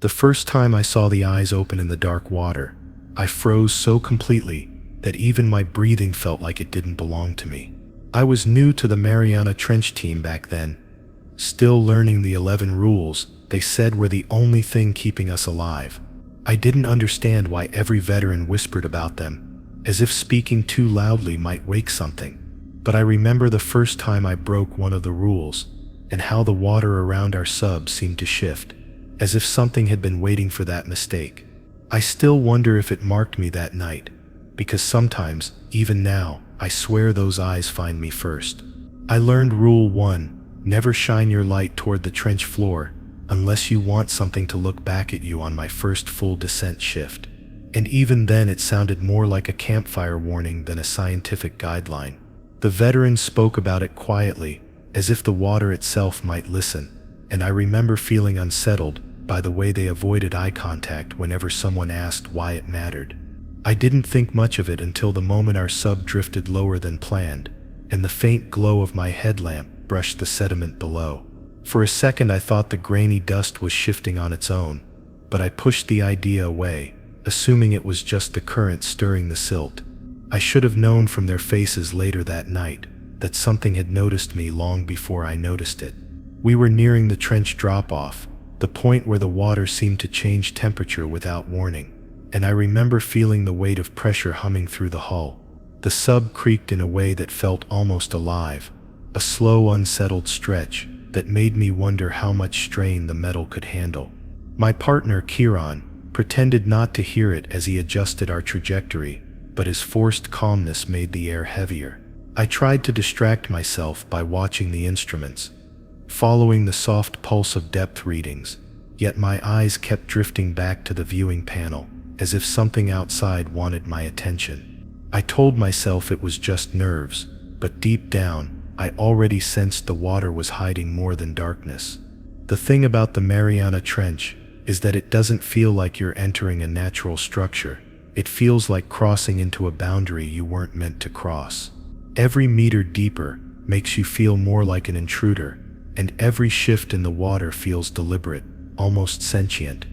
The first time I saw the eyes open in the dark water, I froze so completely that even my breathing felt like it didn't belong to me. I was new to the Mariana Trench team back then, still learning the 11 rules they said were the only thing keeping us alive. I didn't understand why every veteran whispered about them, as if speaking too loudly might wake something. But I remember the first time I broke one of the rules, and how the water around our sub seemed to shift, as if something had been waiting for that mistake. I still wonder if it marked me that night, because sometimes, even now, I swear those eyes find me first. I learned Rule 1, never shine your light toward the trench floor unless you want something to look back at you on my first full descent shift. And even then it sounded more like a campfire warning than a scientific guideline. The veterans spoke about it quietly, as if the water itself might listen, and I remember feeling unsettled by the way they avoided eye contact whenever someone asked why it mattered. I didn't think much of it until the moment our sub drifted lower than planned, and the faint glow of my headlamp brushed the sediment below. For a second I thought the grainy dust was shifting on its own, but I pushed the idea away, assuming it was just the current stirring the silt. I should have known from their faces later that night that something had noticed me long before I noticed it. We were nearing the trench drop-off, the point where the water seemed to change temperature without warning, and I remember feeling the weight of pressure humming through the hull. The sub creaked in a way that felt almost alive, a slow, unsettled stretch that made me wonder how much strain the metal could handle. My partner, Kieran, pretended not to hear it as he adjusted our trajectory, but his forced calmness made the air heavier. I tried to distract myself by watching the instruments, following the soft pulse of depth readings, yet my eyes kept drifting back to the viewing panel, as if something outside wanted my attention. I told myself it was just nerves, but deep down, I already sensed the water was hiding more than darkness. The thing about the Mariana Trench is that it doesn't feel like you're entering a natural structure. It feels like crossing into a boundary you weren't meant to cross. Every meter deeper makes you feel more like an intruder, and every shift in the water feels deliberate, almost sentient.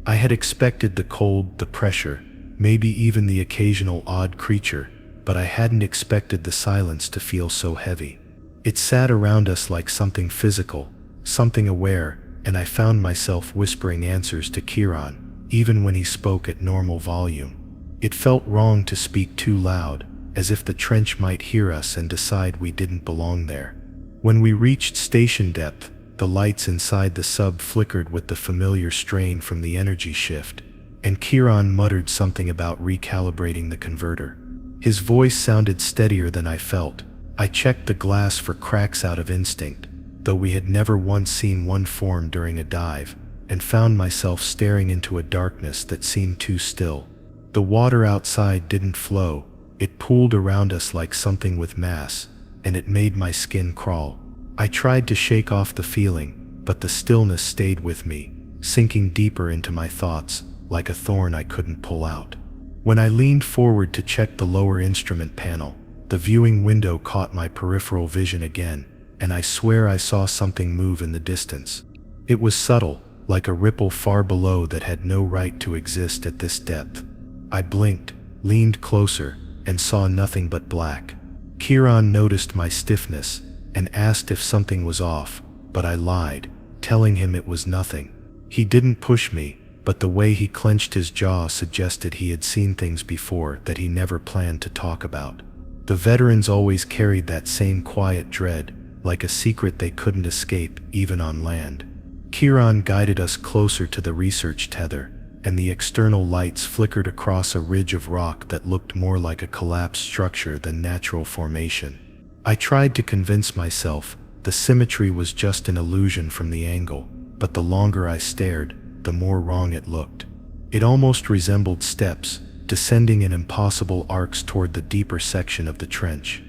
I had expected the cold, the pressure, maybe even the occasional odd creature, but I hadn't expected the silence to feel so heavy. It sat around us like something physical, something aware, and I found myself whispering answers to Kieran, even when he spoke at normal volume. It felt wrong to speak too loud, as if the trench might hear us and decide we didn't belong there. When we reached station depth, the lights inside the sub flickered with the familiar strain from the energy shift, and Kieran muttered something about recalibrating the converter. His voice sounded steadier than I felt. I checked the glass for cracks out of instinct, though we had never once seen one form during a dive, and found myself staring into a darkness that seemed too still. The water outside didn't flow, it pooled around us like something with mass, and it made my skin crawl. I tried to shake off the feeling, but the stillness stayed with me, sinking deeper into my thoughts, like a thorn I couldn't pull out. When I leaned forward to check the lower instrument panel, the viewing window caught my peripheral vision again, and I swear I saw something move in the distance. It was subtle, like a ripple far below that had no right to exist at this depth. I blinked, leaned closer, and saw nothing but black. Kieran noticed my stiffness and asked if something was off, but I lied, telling him it was nothing. He didn't push me, but the way he clenched his jaw suggested he had seen things before that he never planned to talk about. The veterans always carried that same quiet dread, like a secret they couldn't escape even on land. Kieran guided us closer to the research tether, and the external lights flickered across a ridge of rock that looked more like a collapsed structure than natural formation. I tried to convince myself the symmetry was just an illusion from the angle, but the longer I stared, the more wrong it looked. It almost resembled steps, descending in impossible arcs toward the deeper section of the trench.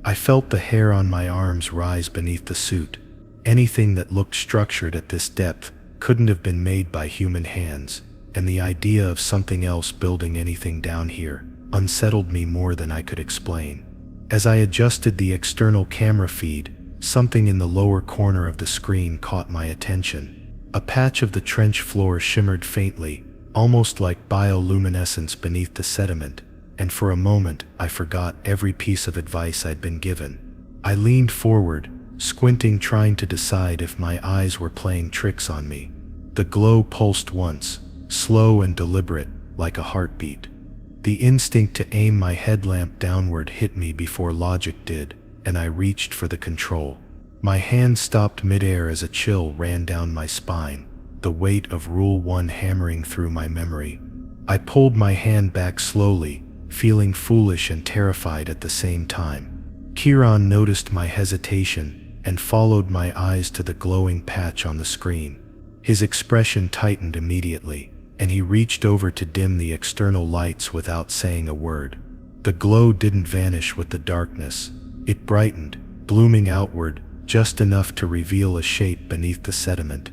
I felt the hair on my arms rise beneath the suit. Anything that looked structured at this depth couldn't have been made by human hands, and the idea of something else building anything down here unsettled me more than I could explain. As I adjusted the external camera feed, something in the lower corner of the screen caught my attention. A patch of the trench floor shimmered faintly, almost like bioluminescence beneath the sediment, and for a moment I forgot every piece of advice I'd been given. I leaned forward, squinting, trying to decide if my eyes were playing tricks on me. The glow pulsed once, slow and deliberate, like a heartbeat. The instinct to aim my headlamp downward hit me before logic did, and I reached for the control. My hand stopped midair as a chill ran down my spine, the weight of Rule 1 hammering through my memory. I pulled my hand back slowly, feeling foolish and terrified at the same time. Kieran noticed my hesitation and followed my eyes to the glowing patch on the screen. His expression tightened immediately, and he reached over to dim the external lights without saying a word. The glow didn't vanish with the darkness. It brightened, blooming outward, just enough to reveal a shape beneath the sediment.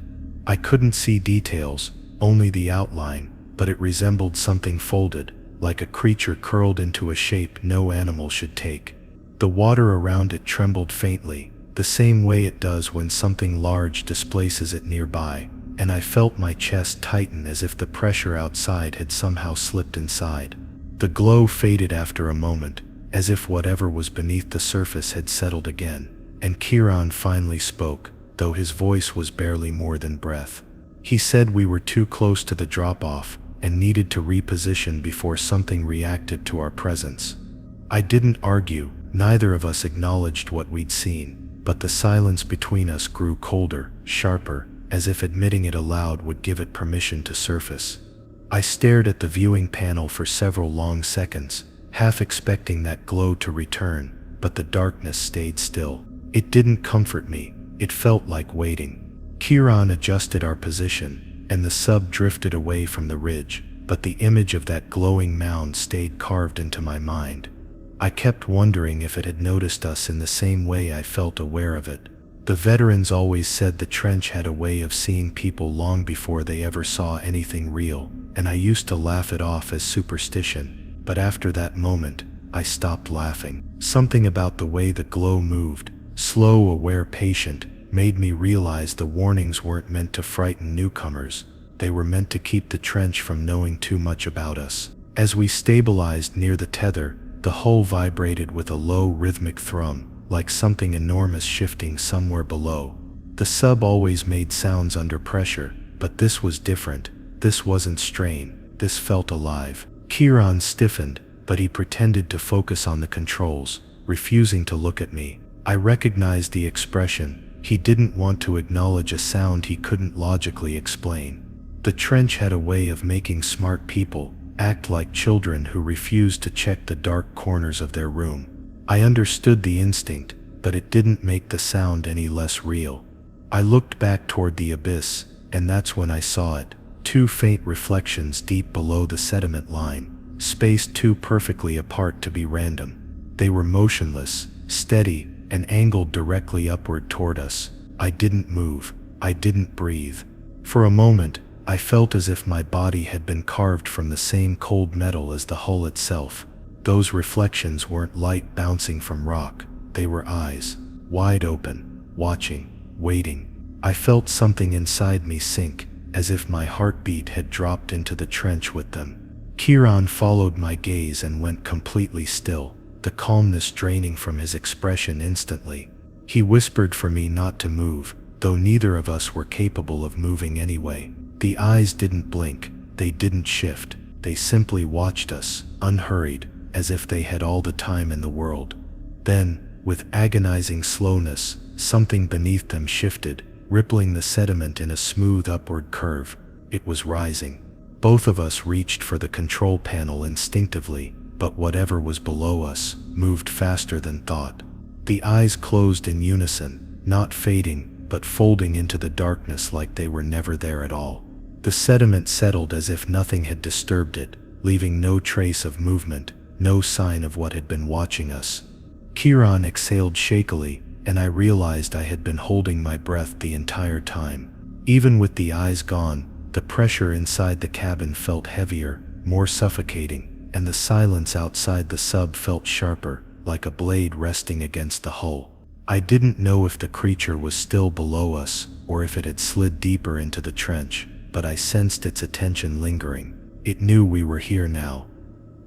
I couldn't see details, only the outline, but it resembled something folded, like a creature curled into a shape no animal should take. The water around it trembled faintly, the same way it does when something large displaces it nearby, and I felt my chest tighten as if the pressure outside had somehow slipped inside. The glow faded after a moment, as if whatever was beneath the surface had settled again, and Kieran finally spoke, though his voice was barely more than breath. He said we were too close to the drop-off and needed to reposition before something reacted to our presence. I didn't argue, neither of us acknowledged what we'd seen, but the silence between us grew colder, sharper, as if admitting it aloud would give it permission to surface. I stared at the viewing panel for several long seconds, half expecting that glow to return, but the darkness stayed still. It didn't comfort me, it felt like waiting. Kieran adjusted our position, and the sub drifted away from the ridge, but the image of that glowing mound stayed carved into my mind. I kept wondering if it had noticed us in the same way I felt aware of it. The veterans always said the trench had a way of seeing people long before they ever saw anything real, and I used to laugh it off as superstition, but after that moment, I stopped laughing. Something about the way the glow moved, slow, aware, patient, made me realize the warnings weren't meant to frighten newcomers. They were meant to keep the trench from knowing too much about us. As we stabilized near the tether, the hull vibrated with a low rhythmic thrum, like something enormous shifting somewhere below. The sub always made sounds under pressure, but this was different. This wasn't strain, this felt alive. Kieran stiffened, but he pretended to focus on the controls, refusing to look at me. I recognized the expression. He didn't want to acknowledge a sound he couldn't logically explain. The trench had a way of making smart people act like children who refused to check the dark corners of their room. I understood the instinct, but it didn't make the sound any less real. I looked back toward the abyss, and that's when I saw it. Two faint reflections deep below the sediment line, spaced too perfectly apart to be random. They were motionless, steady, and angled directly upward toward us. I didn't move. I didn't breathe. For a moment, I felt as if my body had been carved from the same cold metal as the hull itself. Those reflections weren't light bouncing from rock. They were eyes, wide open, watching, waiting. I felt something inside me sink, as if my heartbeat had dropped into the trench with them. Kieran followed my gaze and went completely still, the calmness draining from his expression instantly. He whispered for me not to move, though neither of us were capable of moving anyway. The eyes didn't blink, they didn't shift, they simply watched us, unhurried, as if they had all the time in the world. Then, with agonizing slowness, something beneath them shifted, rippling the sediment in a smooth upward curve. It was rising. Both of us reached for the control panel instinctively, but whatever was below us moved faster than thought. The eyes closed in unison, not fading, but folding into the darkness like they were never there at all. The sediment settled as if nothing had disturbed it, leaving no trace of movement, no sign of what had been watching us. Kieran exhaled shakily, and I realized I had been holding my breath the entire time. Even with the eyes gone, the pressure inside the cabin felt heavier, more suffocating, and the silence outside the sub felt sharper, like a blade resting against the hull. I didn't know if the creature was still below us or if it had slid deeper into the trench, but I sensed its attention lingering. It knew we were here now.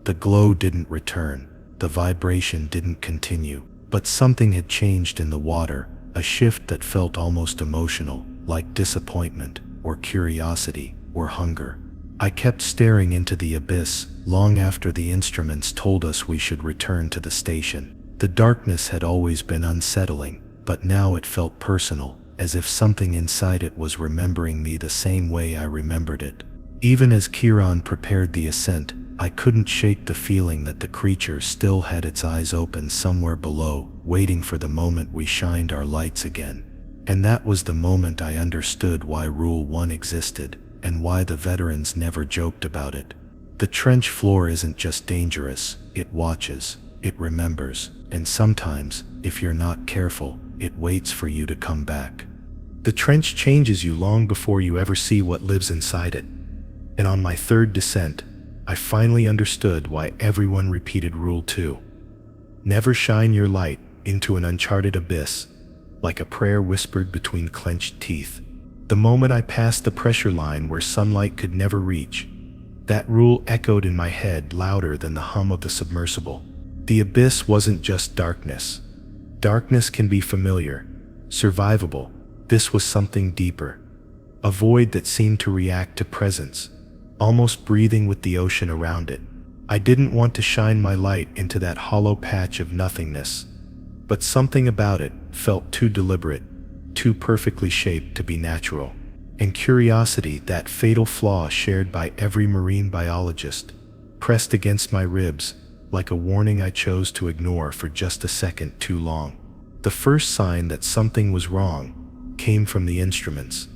The glow didn't return, the vibration didn't continue, but something had changed in the water, a shift that felt almost emotional, like disappointment, or curiosity, or hunger. I kept staring into the abyss, long after the instruments told us we should return to the station. The darkness had always been unsettling, but now it felt personal, as if something inside it was remembering me the same way I remembered it. Even as Kieran prepared the ascent, I couldn't shake the feeling that the creature still had its eyes open somewhere below, waiting for the moment we shined our lights again. And that was the moment I understood why Rule 1 existed, and why the veterans never joked about it. The trench floor isn't just dangerous, it watches, it remembers, and sometimes, if you're not careful, it waits for you to come back. The trench changes you long before you ever see what lives inside it. And on my third descent, I finally understood why everyone repeated Rule 2. Never shine your light into an uncharted abyss, like a prayer whispered between clenched teeth. The moment I passed the pressure line where sunlight could never reach, that rule echoed in my head louder than the hum of the submersible. The abyss wasn't just darkness. Darkness can be familiar, survivable. This was something deeper. A void that seemed to react to presence, almost breathing with the ocean around it. I didn't want to shine my light into that hollow patch of nothingness, but something about it felt too deliberate, too perfectly shaped to be natural. And curiosity, that fatal flaw shared by every marine biologist, pressed against my ribs, like a warning I chose to ignore for just a second too long. The first sign that something was wrong came from the instruments.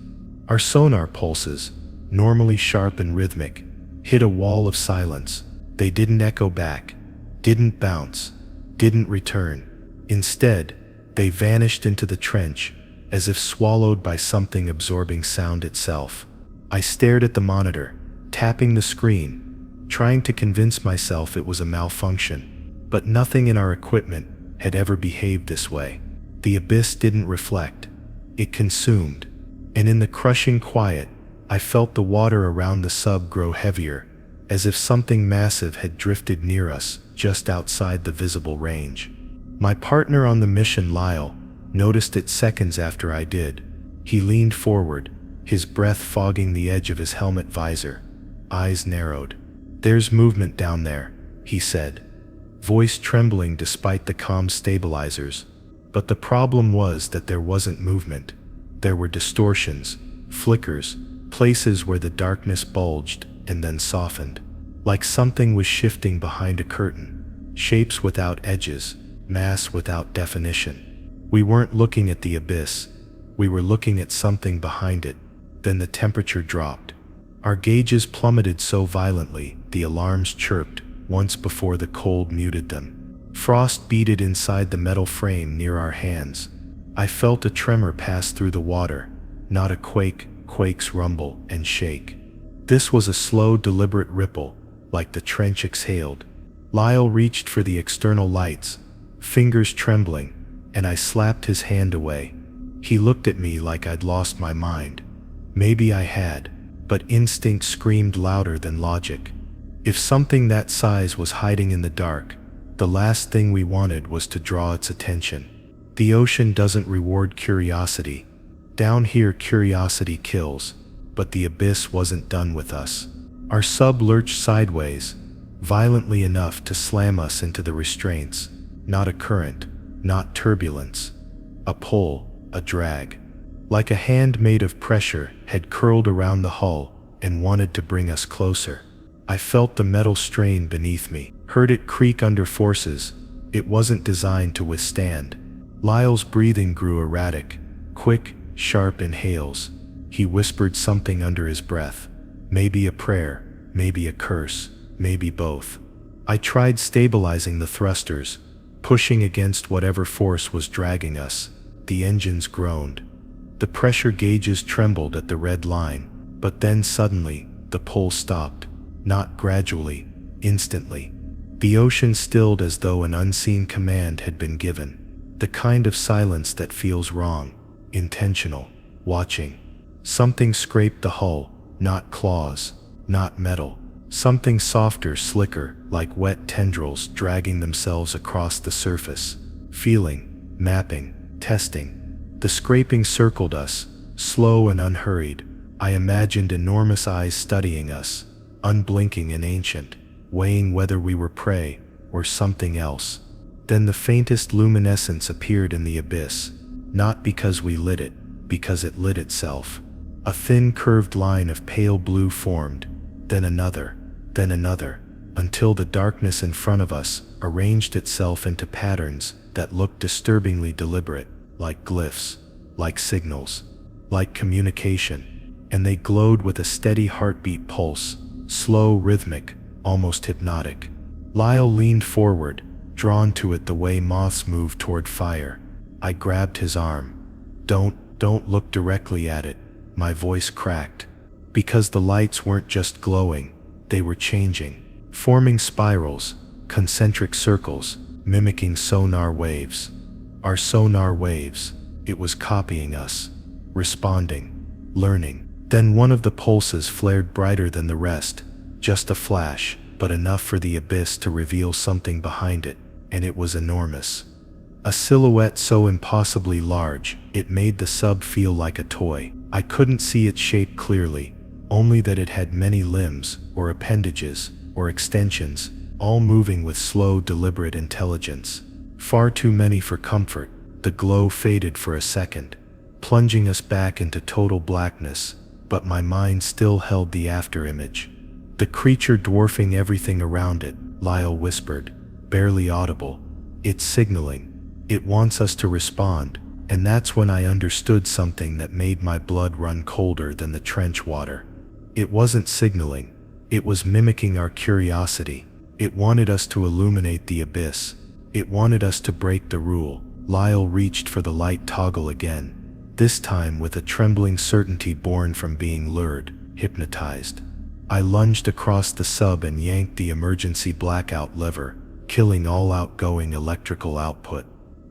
Our sonar pulses, normally sharp and rhythmic, hit a wall of silence. They didn't echo back, didn't bounce, didn't return. Instead, they vanished into the trench, as if swallowed by something absorbing sound itself. I stared at the monitor, tapping the screen, trying to convince myself it was a malfunction. But nothing in our equipment had ever behaved this way. The abyss didn't reflect, it consumed. And in the crushing quiet, I felt the water around the sub grow heavier, as if something massive had drifted near us, just outside the visible range. My partner on the mission, Lyle, noticed it seconds after I did. He leaned forward, his breath fogging the edge of his helmet visor. Eyes narrowed. "There's movement down there," he said, voice trembling despite the comm stabilizers. But the problem was that there wasn't movement. There were distortions, flickers, places where the darkness bulged and then softened, like something was shifting behind a curtain. Shapes without edges, mass without definition. We weren't looking at the abyss, we were looking at something behind it. Then the temperature dropped. Our gauges plummeted so violently, the alarms chirped, once before the cold muted them. Frost beaded inside the metal frame near our hands. I felt a tremor pass through the water, not a quake. Quakes rumble and shake. This was a slow, deliberate ripple, like the trench exhaled. Lyle reached for the external lights, fingers trembling, and I slapped his hand away. He looked at me like I'd lost my mind. Maybe I had, but instinct screamed louder than logic. If something that size was hiding in the dark, the last thing we wanted was to draw its attention. The ocean doesn't reward curiosity. Down here, curiosity kills, but the abyss wasn't done with us. Our sub lurched sideways, violently enough to slam us into the restraints. Not a current, not turbulence. A pull, a drag. Like a hand made of pressure had curled around the hull and wanted to bring us closer. I felt the metal strain beneath me, heard it creak under forces it wasn't designed to withstand. Lyle's breathing grew erratic, quick, sharp inhales. He whispered something under his breath. Maybe a prayer, maybe a curse, maybe both. I tried stabilizing the thrusters, pushing against whatever force was dragging us. The engines groaned. The pressure gauges trembled at the red line, but then suddenly, the pull stopped. Not gradually, instantly. The ocean stilled as though an unseen command had been given. the kind of silence that feels wrong, intentional, watching. Something scraped the hull, not claws, not metal. Something softer, slicker, like wet tendrils dragging themselves across the surface. Feeling, mapping, testing. The scraping circled us, slow and unhurried. I imagined enormous eyes studying us, unblinking and ancient, weighing whether we were prey or something else. Then the faintest luminescence appeared in the abyss, not because we lit it, because it lit itself. A thin curved line of pale blue formed, then another, until the darkness in front of us arranged itself into patterns that looked disturbingly deliberate, like glyphs, like signals, like communication, and they glowed with a steady heartbeat pulse, slow, rhythmic, almost hypnotic. Lyle leaned forward, drawn to it the way moths move toward fire. I grabbed his arm. Don't look directly at it, my voice cracked. Because the lights weren't just glowing, they were changing, forming spirals, concentric circles, mimicking sonar waves. Our sonar waves. It was copying us, responding, learning. Then one of the pulses flared brighter than the rest, just a flash, but enough for the abyss to reveal something behind it, and it was enormous. A silhouette so impossibly large, it made the sub feel like a toy. I couldn't see its shape clearly, only that it had many limbs, or appendages, or extensions, all moving with slow, deliberate intelligence. Far too many for comfort. The glow faded for a second, plunging us back into total blackness, but my mind still held the afterimage. The creature dwarfing everything around it, Lyle whispered, barely audible. It's signaling. It wants us to respond, and that's when I understood something that made my blood run colder than the trench water. It wasn't signaling. It was mimicking our curiosity. It wanted us to illuminate the abyss. It wanted us to break the rule. Lyle reached for the light toggle again, this time with a trembling certainty born from being lured, hypnotized. I lunged across the sub and yanked the emergency blackout lever, killing all outgoing electrical output.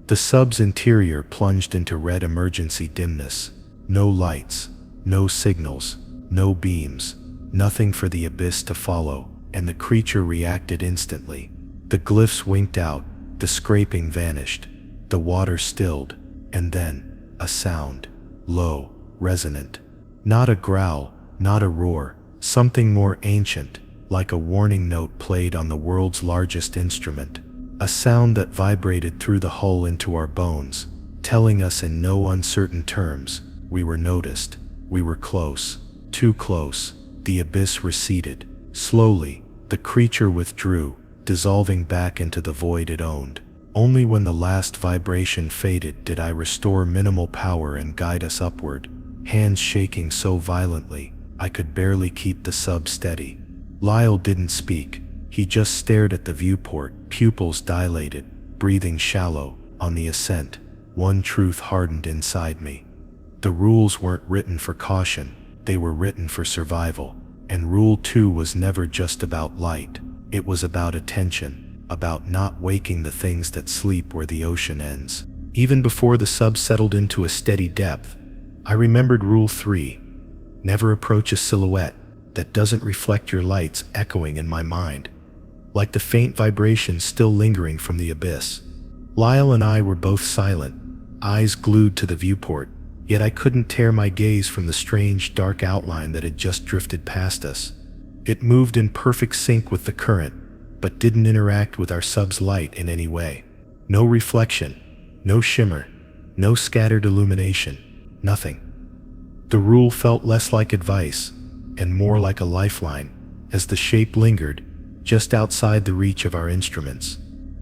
The sub's interior plunged into red emergency dimness. No lights, no signals, no beams, nothing for the abyss to follow, and the creature reacted instantly. The glyphs winked out, the scraping vanished. The water stilled, and then, a sound, low, resonant. Not a growl, not a roar, something more ancient, like a warning note played on the world's largest instrument. A sound that vibrated through the hull into our bones, telling us in no uncertain terms, we were noticed, we were close, too close. The abyss receded. Slowly, the creature withdrew, dissolving back into the void it owned. Only when the last vibration faded did I restore minimal power and guide us upward, hands shaking so violently I could barely keep the sub steady. Lyle didn't speak. He just stared at the viewport, pupils dilated, breathing shallow. On the ascent, one truth hardened inside me. The rules weren't written for caution, they were written for survival. And Rule 2 was never just about light. It was about attention. About not waking the things that sleep where the ocean ends. Even before the sub settled into a steady depth, I remembered Rule 3. Never approach a silhouette that doesn't reflect your lights echoing in my mind, like the faint vibrations still lingering from the abyss. Lyle and I were both silent, eyes glued to the viewport, yet I couldn't tear my gaze from the strange dark outline that had just drifted past us. It moved in perfect sync with the current, but didn't interact with our sub's light in any way. No reflection, no shimmer, no scattered illumination, nothing. The rule felt less like advice, and more like a lifeline, as the shape lingered, just outside the reach of our instruments.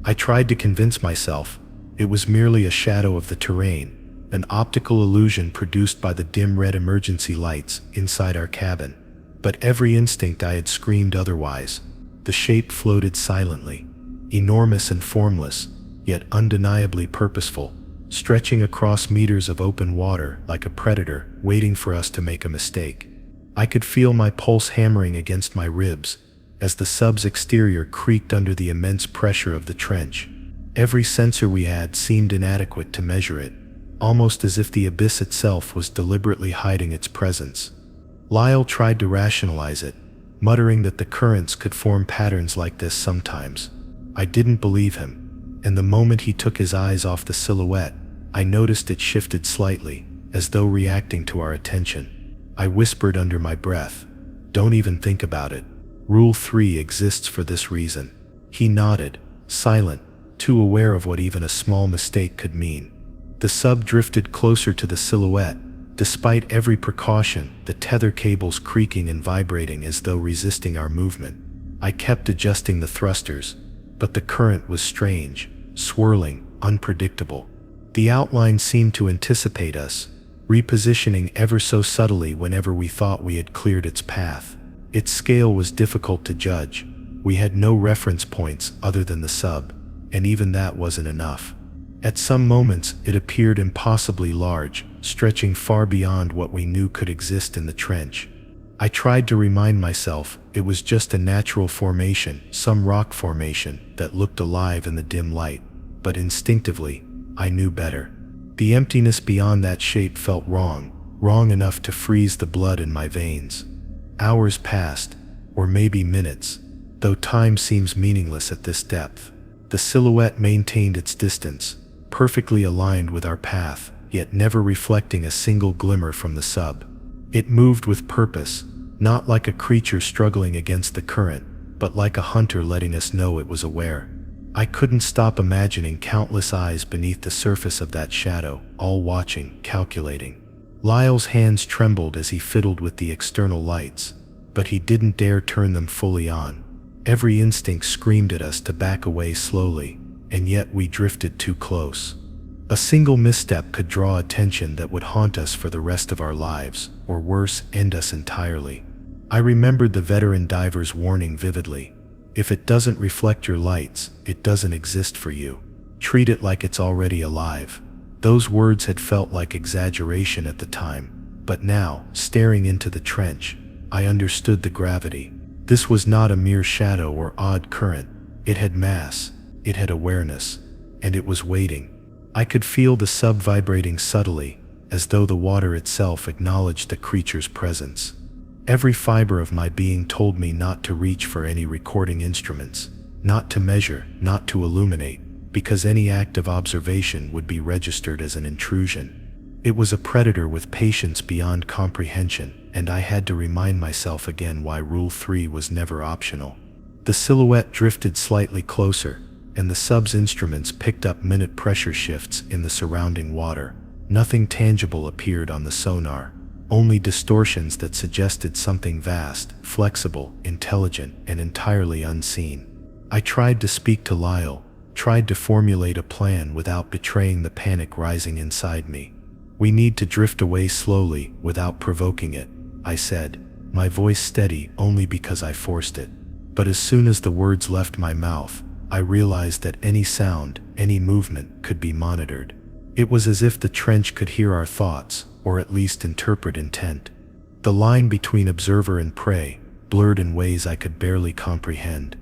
I tried to convince myself it was merely a shadow of the terrain, an optical illusion produced by the dim red emergency lights inside our cabin. But every instinct I had screamed otherwise. The shape floated silently, enormous and formless, yet undeniably purposeful, stretching across meters of open water like a predator waiting for us to make a mistake. I could feel my pulse hammering against my ribs as the sub's exterior creaked under the immense pressure of the trench. Every sensor we had seemed inadequate to measure it, almost as if the abyss itself was deliberately hiding its presence. Lyle tried to rationalize it, muttering that the currents could form patterns like this sometimes. I didn't believe him, and the moment he took his eyes off the silhouette, I noticed it shifted slightly, as though reacting to our attention. I whispered under my breath, "Don't even think about it. Rule 3 exists for this reason." He nodded, silent, too aware of what even a small mistake could mean. The sub drifted closer to the silhouette, despite every precaution, the tether cables creaking and vibrating as though resisting our movement. I kept adjusting the thrusters, but the current was strange, swirling, unpredictable. The outline seemed to anticipate us, repositioning ever so subtly whenever we thought we had cleared its path. Its scale was difficult to judge. We had no reference points other than the sub, and even that wasn't enough. At some moments, it appeared impossibly large, stretching far beyond what we knew could exist in the trench. I tried to remind myself it was just a natural formation, some rock formation that looked alive in the dim light, but instinctively, I knew better. The emptiness beyond that shape felt wrong, wrong enough to freeze the blood in my veins. Hours passed, or maybe minutes, though time seems meaningless at this depth. The silhouette maintained its distance, perfectly aligned with our path, yet never reflecting a single glimmer from the sub. It moved with purpose, not like a creature struggling against the current, but like a hunter letting us know it was aware. I couldn't stop imagining countless eyes beneath the surface of that shadow, all watching, calculating. Lyle's hands trembled as he fiddled with the external lights, but he didn't dare turn them fully on. Every instinct screamed at us to back away slowly, and yet we drifted too close. A single misstep could draw attention that would haunt us for the rest of our lives, or worse, end us entirely. I remembered the veteran diver's warning vividly. If it doesn't reflect your lights, it doesn't exist for you. Treat it like it's already alive. Those words had felt like exaggeration at the time, but now, staring into the trench, I understood the gravity. This was not a mere shadow or odd current. It had mass, it had awareness, and it was waiting. I could feel the sub vibrating subtly, as though the water itself acknowledged the creature's presence. Every fiber of my being told me not to reach for any recording instruments, not to measure, not to illuminate, because any act of observation would be registered as an intrusion. It was a predator with patience beyond comprehension, and I had to remind myself again why Rule 3 was never optional. The silhouette drifted slightly closer, and the sub's instruments picked up minute pressure shifts in the surrounding water. Nothing tangible appeared on the sonar, only distortions that suggested something vast, flexible, intelligent, and entirely unseen. I tried to speak to Lyle, tried to formulate a plan without betraying the panic rising inside me. "We need to drift away slowly, without provoking it," I said, my voice steady only because I forced it. But as soon as the words left my mouth, I realized that any sound, any movement could be monitored. It was as if the trench could hear our thoughts, or at least interpret intent. The line between observer and prey blurred in ways I could barely comprehend.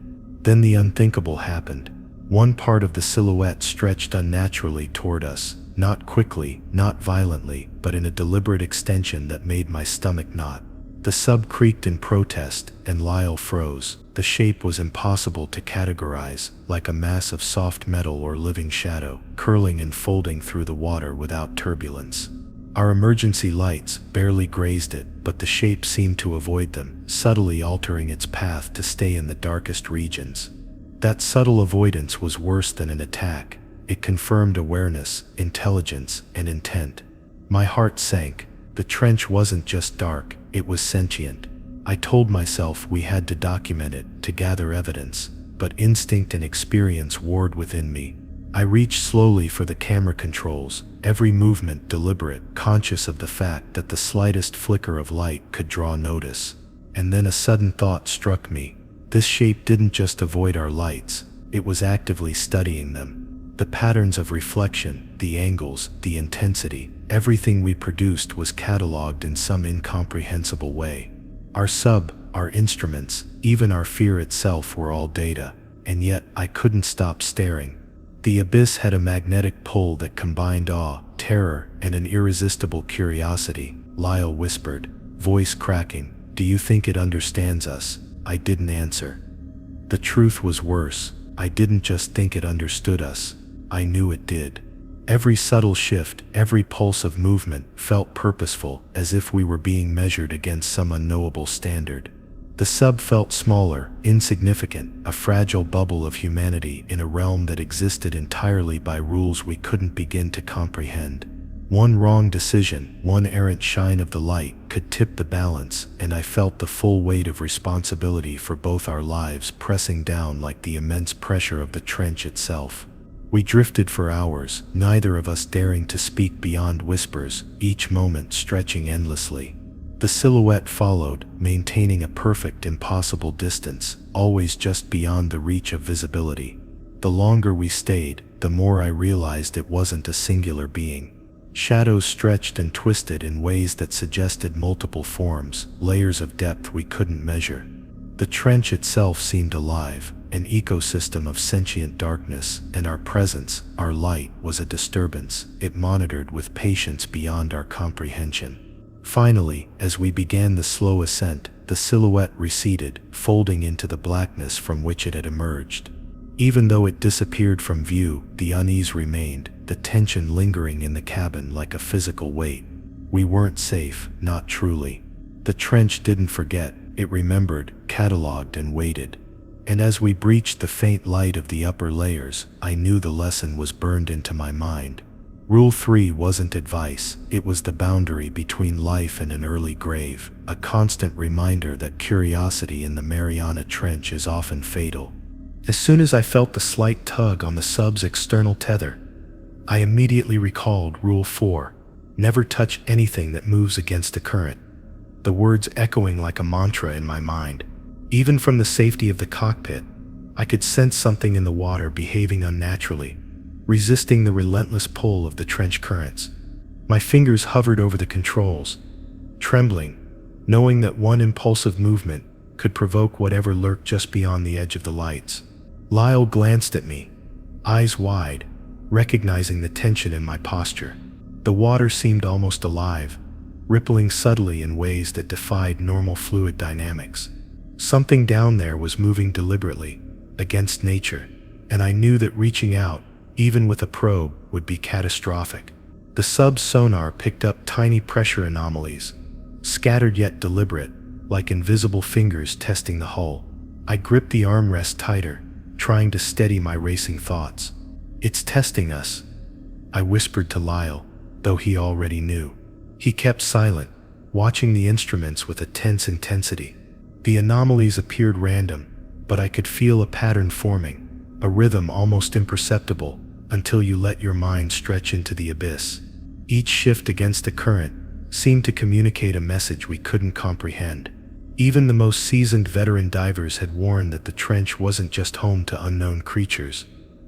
Then the unthinkable happened. One part of the silhouette stretched unnaturally toward us, not quickly, not violently, but in a deliberate extension that made my stomach knot. The sub creaked in protest, and Lyle froze. The shape was impossible to categorize, like a mass of soft metal or living shadow, curling and folding through the water without turbulence. Our emergency lights barely grazed it, but the shape seemed to avoid them, subtly altering its path to stay in the darkest regions. That subtle avoidance was worse than an attack. It confirmed awareness, intelligence, and intent. My heart sank. The trench wasn't just dark, it was sentient. I told myself we had to document it, to gather evidence, but instinct and experience warred within me. I reached slowly for the camera controls, every movement deliberate, conscious of the fact that the slightest flicker of light could draw notice. And then a sudden thought struck me. This shape didn't just avoid our lights, it was actively studying them. The patterns of reflection, the angles, the intensity, everything we produced was cataloged in some incomprehensible way. Our sub, our instruments, even our fear itself were all data, and yet I couldn't stop staring. The abyss had a magnetic pull that combined awe, terror, and an irresistible curiosity. Lyle whispered, voice cracking, "Do you think it understands us?" I didn't answer. The truth was worse. I didn't just think it understood us. I knew it did. Every subtle shift, every pulse of movement felt purposeful, as if we were being measured against some unknowable standard. The sub felt smaller, insignificant, a fragile bubble of humanity in a realm that existed entirely by rules we couldn't begin to comprehend. One wrong decision, one errant shine of the light could tip the balance, and I felt the full weight of responsibility for both our lives pressing down like the immense pressure of the trench itself. We drifted for hours, neither of us daring to speak beyond whispers, each moment stretching endlessly. The silhouette followed, maintaining a perfect, impossible distance, always just beyond the reach of visibility. The longer we stayed, the more I realized it wasn't a singular being. Shadows stretched and twisted in ways that suggested multiple forms, layers of depth we couldn't measure. The trench itself seemed alive, an ecosystem of sentient darkness, and our presence, our light, was a disturbance. It monitored with patience beyond our comprehension. Finally, as we began the slow ascent, the silhouette receded, folding into the blackness from which it had emerged. Even though it disappeared from view, the unease remained, the tension lingering in the cabin like a physical weight. We weren't safe, not truly. The trench didn't forget, it remembered, cataloged, and waited. And as we breached the faint light of the upper layers, I knew the lesson was burned into my mind. Rule 3 wasn't advice, it was the boundary between life and an early grave, a constant reminder that curiosity in the Mariana Trench is often fatal. As soon as I felt the slight tug on the sub's external tether, I immediately recalled Rule 4, never touch anything that moves against the current. The words echoing like a mantra in my mind. Even from the safety of the cockpit, I could sense something in the water behaving unnaturally, resisting the relentless pull of the trench currents. My fingers hovered over the controls, trembling, knowing that one impulsive movement could provoke whatever lurked just beyond the edge of the lights. Lyle glanced at me, eyes wide, recognizing the tension in my posture. The water seemed almost alive, rippling subtly in ways that defied normal fluid dynamics. Something down there was moving deliberately, against nature, and I knew that reaching out, even with a probe, would be catastrophic. The sub's sonar picked up tiny pressure anomalies, scattered yet deliberate, like invisible fingers testing the hull. I gripped the armrest tighter, trying to steady my racing thoughts. "It's testing us," I whispered to Lyle, though he already knew. He kept silent, watching the instruments with a tense intensity. The anomalies appeared random, but I could feel a pattern forming, a rhythm almost imperceptible until you let your mind stretch into the abyss. Each shift against the current seemed to communicate a message we couldn't comprehend. Even the most seasoned veteran divers had warned that the trench wasn't just home to unknown creatures.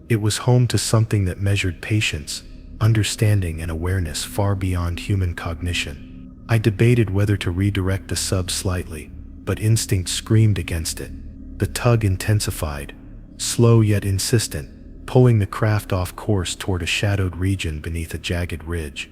It was home to something that measured patience, understanding, and awareness far beyond human cognition. I debated whether to redirect the sub slightly, but instinct screamed against it. The tug intensified, slow yet insistent, pulling the craft off course toward a shadowed region beneath a jagged ridge.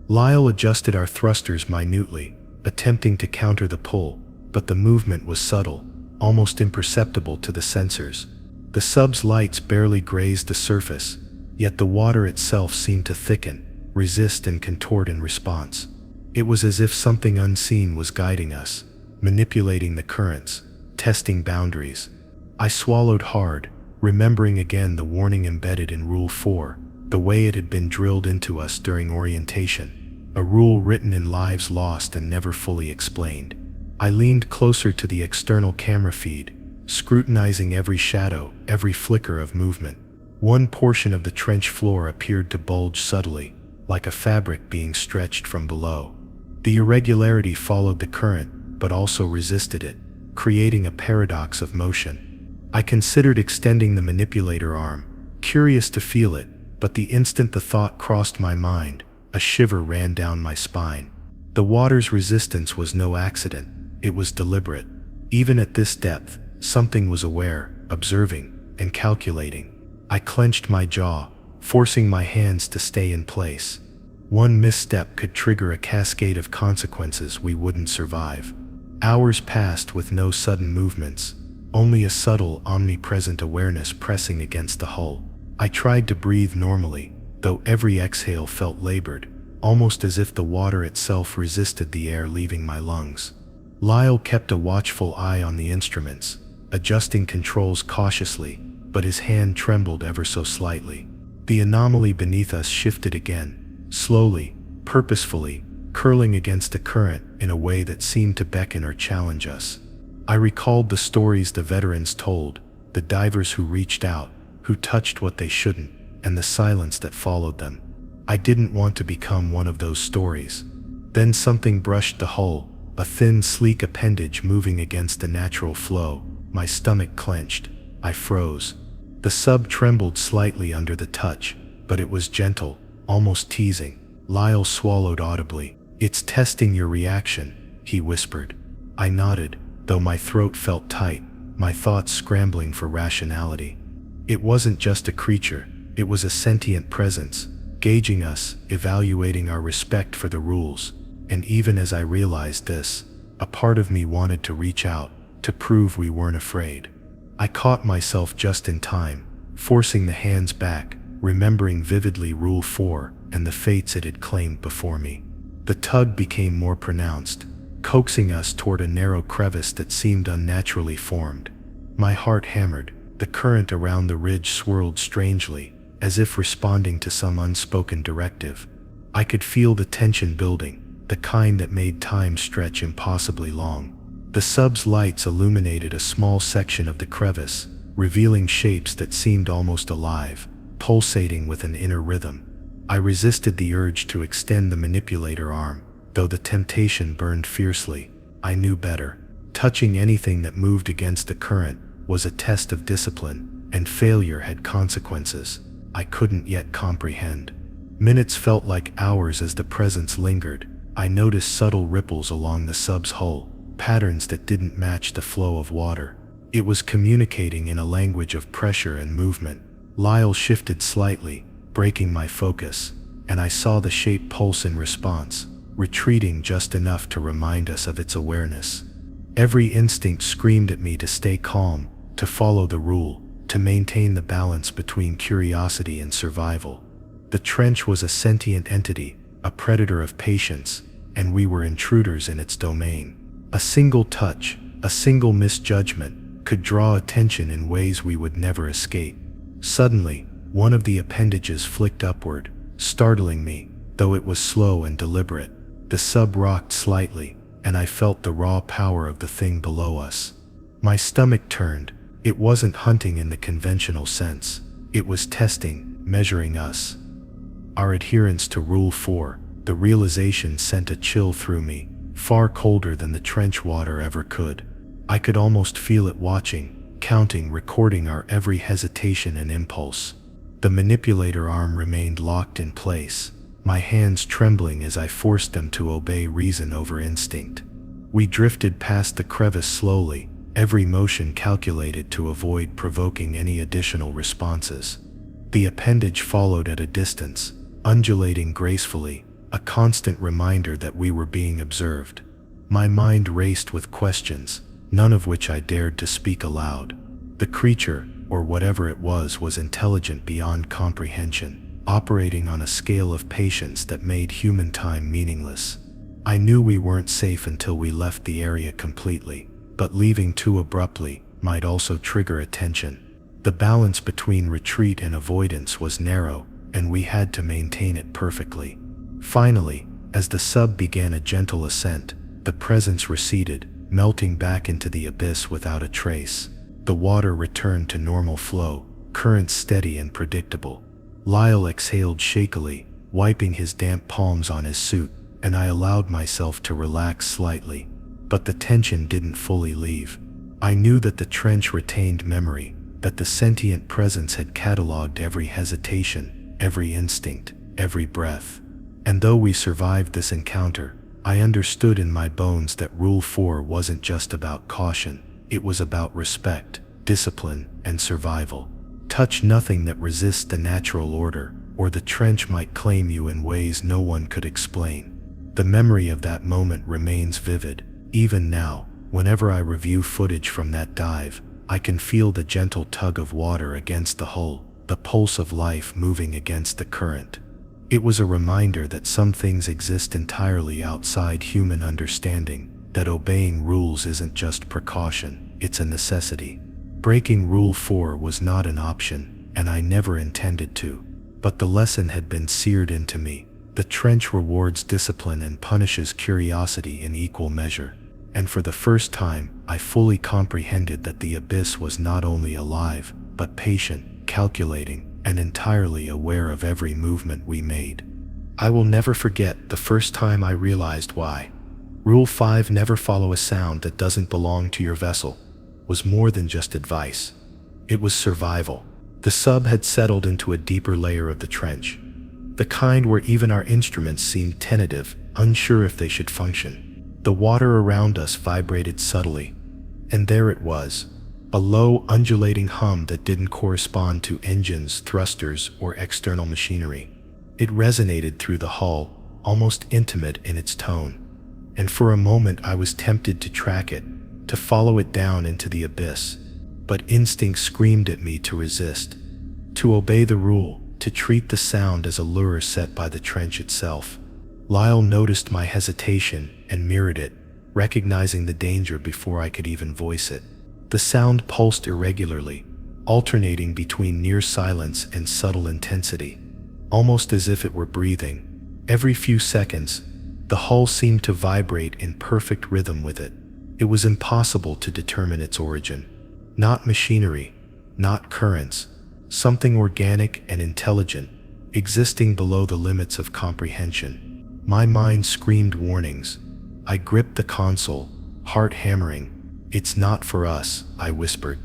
Lyle adjusted our thrusters minutely, attempting to counter the pull, but the movement was subtle, almost imperceptible to the sensors. The sub's lights barely grazed the surface, yet the water itself seemed to thicken, resist, and contort in response. It was as if something unseen was guiding us, manipulating the currents, testing boundaries. I swallowed hard, remembering again the warning embedded in Rule 4, the way it had been drilled into us during orientation, a rule written in lives lost and never fully explained. I leaned closer to the external camera feed, scrutinizing every shadow, every flicker of movement. One portion of the trench floor appeared to bulge subtly, like a fabric being stretched from below. The irregularity followed the current, but also resisted it, creating a paradox of motion. I considered extending the manipulator arm, curious to feel it, but the instant the thought crossed my mind, a shiver ran down my spine. The water's resistance was no accident, it was deliberate. Even at this depth, something was aware, observing, and calculating. I clenched my jaw, forcing my hands to stay in place. One misstep could trigger a cascade of consequences we wouldn't survive. Hours passed with no sudden movements, only a subtle, omnipresent awareness pressing against the hull. I tried to breathe normally, though every exhale felt labored, almost as if the water itself resisted the air leaving my lungs. Lyle kept a watchful eye on the instruments, adjusting controls cautiously, but his hand trembled ever so slightly. The anomaly beneath us shifted again, slowly, purposefully, curling against the current in a way that seemed to beckon or challenge us. I recalled the stories the veterans told, the divers who reached out, who touched what they shouldn't, and the silence that followed them. I didn't want to become one of those stories. Then something brushed the hull, a thin, sleek appendage moving against the natural flow. My stomach clenched. I froze. The sub trembled slightly under the touch, but it was gentle, almost teasing. Lyle swallowed audibly. "It's testing your reaction," he whispered. I nodded, though my throat felt tight, my thoughts scrambling for rationality. It wasn't just a creature, it was a sentient presence, gauging us, evaluating our respect for the rules. And even as I realized this, a part of me wanted to reach out, to prove we weren't afraid. I caught myself just in time, forcing the hands back, remembering vividly Rule 4 and the fates it had claimed before me. The tug became more pronounced, coaxing us toward a narrow crevice that seemed unnaturally formed. My heart hammered, the current around the ridge swirled strangely, as if responding to some unspoken directive. I could feel the tension building, the kind that made time stretch impossibly long. The sub's lights illuminated a small section of the crevice, revealing shapes that seemed almost alive, pulsating with an inner rhythm. I resisted the urge to extend the manipulator arm, though the temptation burned fiercely. I knew better. Touching anything that moved against the current was a test of discipline, and failure had consequences I couldn't yet comprehend. Minutes felt like hours as the presence lingered. I noticed subtle ripples along the sub's hull, patterns that didn't match the flow of water. It was communicating in a language of pressure and movement. Lyle shifted slightly, breaking my focus, and I saw the shape pulse in response, retreating just enough to remind us of its awareness. Every instinct screamed at me to stay calm, to follow the rule, to maintain the balance between curiosity and survival. The trench was a sentient entity, a predator of patience, and we were intruders in its domain. A single touch, a single misjudgment, could draw attention in ways we would never escape. Suddenly, one of the appendages flicked upward, startling me, though it was slow and deliberate. The sub rocked slightly, and I felt the raw power of the thing below us. My stomach turned. It wasn't hunting in the conventional sense. It was testing, measuring us. Our adherence to Rule 4, the realization sent a chill through me, far colder than the trench water ever could. I could almost feel it watching, counting, recording our every hesitation and impulse. The manipulator arm remained locked in place, my hands trembling as I forced them to obey reason over instinct. We drifted past the crevice slowly, every motion calculated to avoid provoking any additional responses. The appendage followed at a distance, undulating gracefully, a constant reminder that we were being observed. My mind raced with questions, none of which I dared to speak aloud. The creature, or whatever it was intelligent beyond comprehension, operating on a scale of patience that made human time meaningless. I knew we weren't safe until we left the area completely, but leaving too abruptly might also trigger attention. The balance between retreat and avoidance was narrow, and we had to maintain it perfectly. Finally, as the sub began a gentle ascent, the presence receded, melting back into the abyss without a trace. The water returned to normal flow, currents steady and predictable. Lyle exhaled shakily, wiping his damp palms on his suit, and I allowed myself to relax slightly. But the tension didn't fully leave. I knew that the trench retained memory, that the sentient presence had cataloged every hesitation, every instinct, every breath. And though we survived this encounter, I understood in my bones that Rule 4 wasn't just about caution, it was about respect, discipline, and survival. Touch nothing that resists the natural order, or the trench might claim you in ways no one could explain. The memory of that moment remains vivid. Even now, whenever I review footage from that dive, I can feel the gentle tug of water against the hull, the pulse of life moving against the current. It was a reminder that some things exist entirely outside human understanding, that obeying rules isn't just precaution, it's a necessity. Breaking Rule 4 was not an option, and I never intended to. But the lesson had been seared into me. The trench rewards discipline and punishes curiosity in equal measure. And for the first time, I fully comprehended that the abyss was not only alive, but patient, calculating, and entirely aware of every movement we made. I will never forget the first time I realized why. Rule 5, never follow a sound that doesn't belong to your vessel, was more than just advice. It was survival. The sub had settled into a deeper layer of the trench, the kind where even our instruments seemed tentative, unsure if they should function. The water around us vibrated subtly, and there it was, a low, undulating hum that didn't correspond to engines, thrusters, or external machinery. It resonated through the hull, almost intimate in its tone, and for a moment I was tempted to track it, to follow it down into the abyss. But instinct screamed at me to resist, to obey the rule, to treat the sound as a lure set by the trench itself. Lyle noticed my hesitation and mirrored it, recognizing the danger before I could even voice it. The sound pulsed irregularly, alternating between near silence and subtle intensity, almost as if it were breathing. Every few seconds, the hull seemed to vibrate in perfect rhythm with it. It was impossible to determine its origin. Not machinery, not currents, something organic and intelligent, existing below the limits of comprehension. My mind screamed warnings. I gripped the console, heart hammering. "It's not for us," I whispered,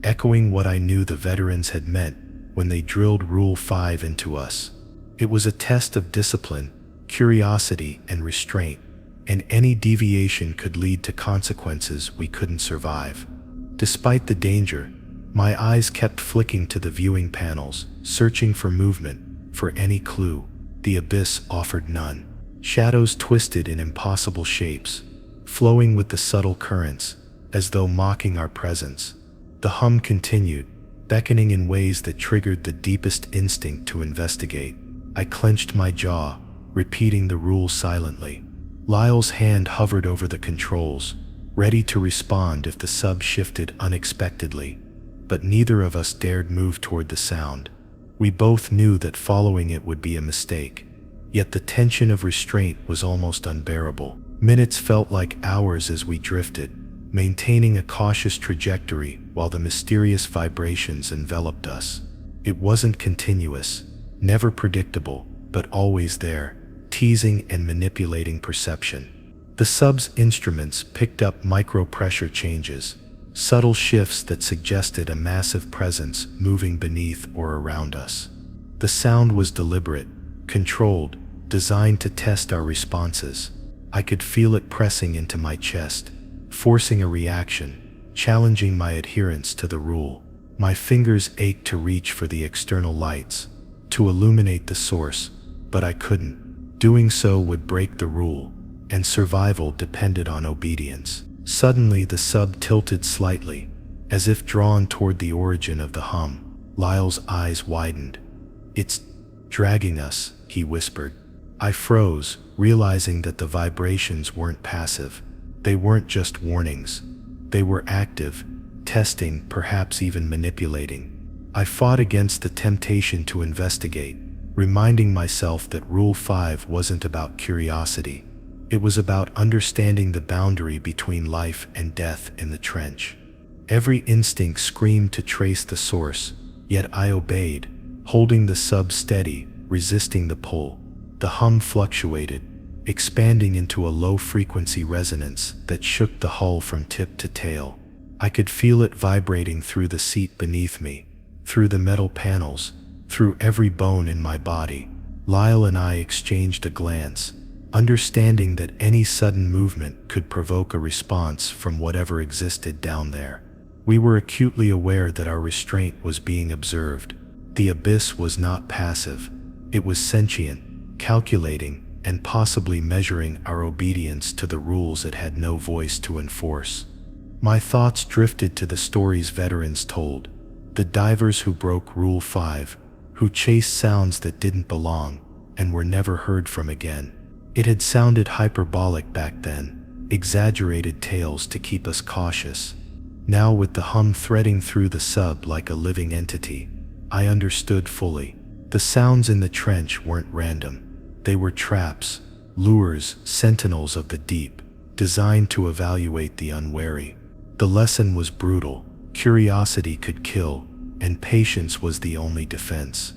echoing what I knew the veterans had meant when they drilled Rule 5 into us. It was a test of discipline, curiosity, and restraint, and any deviation could lead to consequences we couldn't survive. Despite the danger, my eyes kept flicking to the viewing panels, searching for movement, for any clue. The abyss offered none. Shadows twisted in impossible shapes, flowing with the subtle currents, as though mocking our presence. The hum continued, beckoning in ways that triggered the deepest instinct to investigate. I clenched my jaw, repeating the rule silently. Lyle's hand hovered over the controls, ready to respond if the sub shifted unexpectedly, but neither of us dared move toward the sound. We both knew that following it would be a mistake, yet the tension of restraint was almost unbearable. Minutes felt like hours as we drifted, maintaining a cautious trajectory while the mysterious vibrations enveloped us. It wasn't continuous, never predictable, but always there, teasing and manipulating perception. The sub's instruments picked up micro-pressure changes, subtle shifts that suggested a massive presence moving beneath or around us. The sound was deliberate, controlled, designed to test our responses. I could feel it pressing into my chest, forcing a reaction, challenging my adherence to the rule. My fingers ached to reach for the external lights, to illuminate the source, but I couldn't. Doing so would break the rule, and survival depended on obedience. Suddenly the sub tilted slightly, as if drawn toward the origin of the hum. Lyle's eyes widened. "It's dragging us," he whispered. I froze, realizing that the vibrations weren't passive. They weren't just warnings. They were active, testing, perhaps even manipulating. I fought against the temptation to investigate, reminding myself that Rule 5 wasn't about curiosity. It was about understanding the boundary between life and death in the trench. Every instinct screamed to trace the source, yet I obeyed, holding the sub steady, resisting the pull. The hum fluctuated, expanding into a low-frequency resonance that shook the hull from tip to tail. I could feel it vibrating through the seat beneath me, through the metal panels, through every bone in my body. Lyle and I exchanged a glance, understanding that any sudden movement could provoke a response from whatever existed down there. We were acutely aware that our restraint was being observed. The abyss was not passive. It was sentient, calculating, and possibly measuring our obedience to the rules it had no voice to enforce. My thoughts drifted to the stories veterans told, the divers who broke Rule 5, who chased sounds that didn't belong and were never heard from again. It had sounded hyperbolic back then, exaggerated tales to keep us cautious. Now, with the hum threading through the sub like a living entity, I understood fully. The sounds in the trench weren't random. They were traps, lures, sentinels of the deep, designed to evaluate the unwary. The lesson was brutal. Curiosity could kill, and patience was the only defense.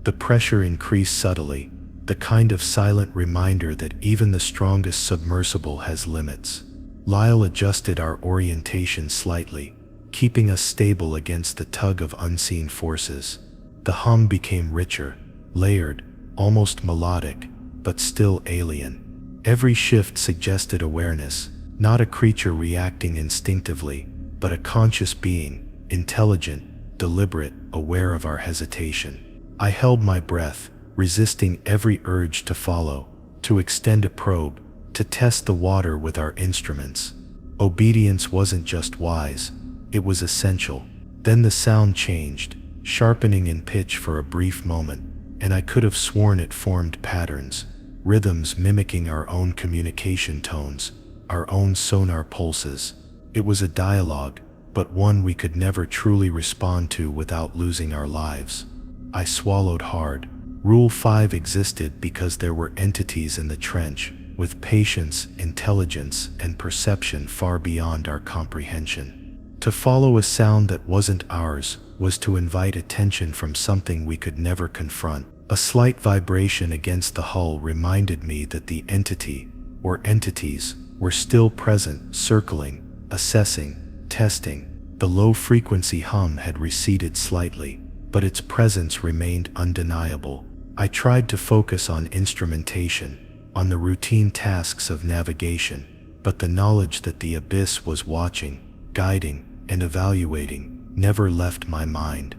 The pressure increased subtly, the kind of silent reminder that even the strongest submersible has limits. Lyle adjusted our orientation slightly, keeping us stable against the tug of unseen forces. The hum became richer, layered, almost melodic, but still alien. Every shift suggested awareness, not a creature reacting instinctively, but a conscious being, intelligent, deliberate, aware of our hesitation. I held my breath, resisting every urge to follow, to extend a probe, to test the water with our instruments. Obedience wasn't just wise, it was essential. Then the sound changed, sharpening in pitch for a brief moment, and I could have sworn it formed patterns, rhythms mimicking our own communication tones, our own sonar pulses. It was a dialogue, but one we could never truly respond to without losing our lives. I swallowed hard. Rule 5 existed because there were entities in the trench, with patience, intelligence, and perception far beyond our comprehension. To follow a sound that wasn't ours was to invite attention from something we could never confront. A slight vibration against the hull reminded me that the entity, or entities, were still present, circling, assessing, testing. The low-frequency hum had receded slightly, but its presence remained undeniable. I tried to focus on instrumentation, on the routine tasks of navigation, but the knowledge that the abyss was watching, guiding, and evaluating never left my mind.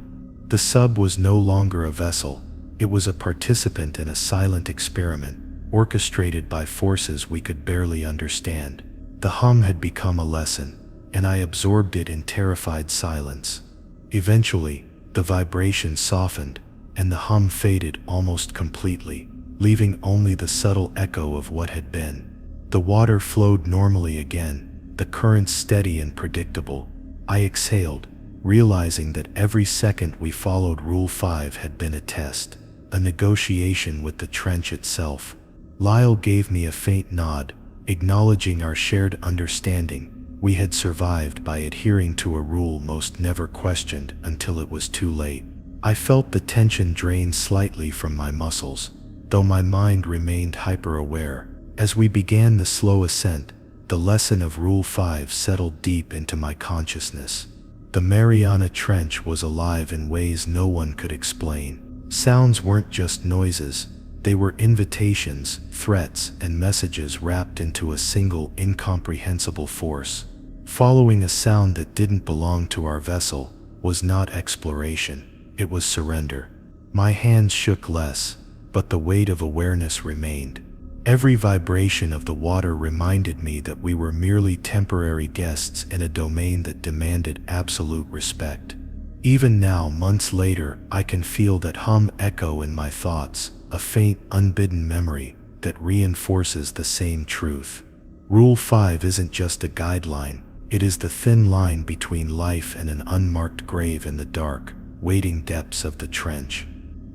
The sub was no longer a vessel. It was a participant in a silent experiment, orchestrated by forces we could barely understand. The hum had become a lesson, and I absorbed it in terrified silence. Eventually, the vibration softened, and the hum faded almost completely, leaving only the subtle echo of what had been. The water flowed normally again, the current steady and predictable. I exhaled, realizing that every second we followed Rule 5 had been a test, a negotiation with the trench itself. Lyle gave me a faint nod, acknowledging our shared understanding. We had survived by adhering to a rule most never questioned until it was too late. I felt the tension drain slightly from my muscles, though my mind remained hyper-aware. As we began the slow ascent, the lesson of Rule 5 settled deep into my consciousness. The Mariana Trench was alive in ways no one could explain. Sounds weren't just noises, they were invitations, threats, and messages wrapped into a single incomprehensible force. Following a sound that didn't belong to our vessel was not exploration, it was surrender. My hands shook less, but the weight of awareness remained. Every vibration of the water reminded me that we were merely temporary guests in a domain that demanded absolute respect. Even now, months later, I can feel that hum echo in my thoughts, a faint, unbidden memory that reinforces the same truth. Rule 5 isn't just a guideline, it is the thin line between life and an unmarked grave in the dark, waiting depths of the trench.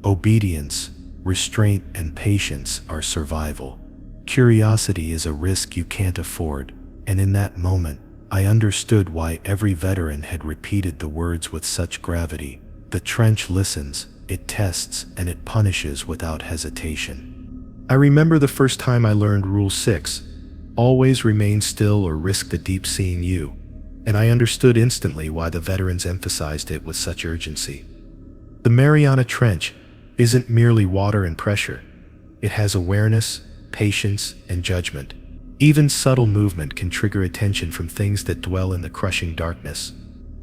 Obedience, restraint, and patience are survival. Curiosity is a risk you can't afford, and in that moment, I understood why every veteran had repeated the words with such gravity. The trench listens, it tests, and it punishes without hesitation. I remember the first time I learned Rule 6, always remain still or risk the deep seeing you, and I understood instantly why the veterans emphasized it with such urgency. The Mariana Trench isn't merely water and pressure. It has awareness, patience, and judgment. Even subtle movement can trigger attention from things that dwell in the crushing darkness.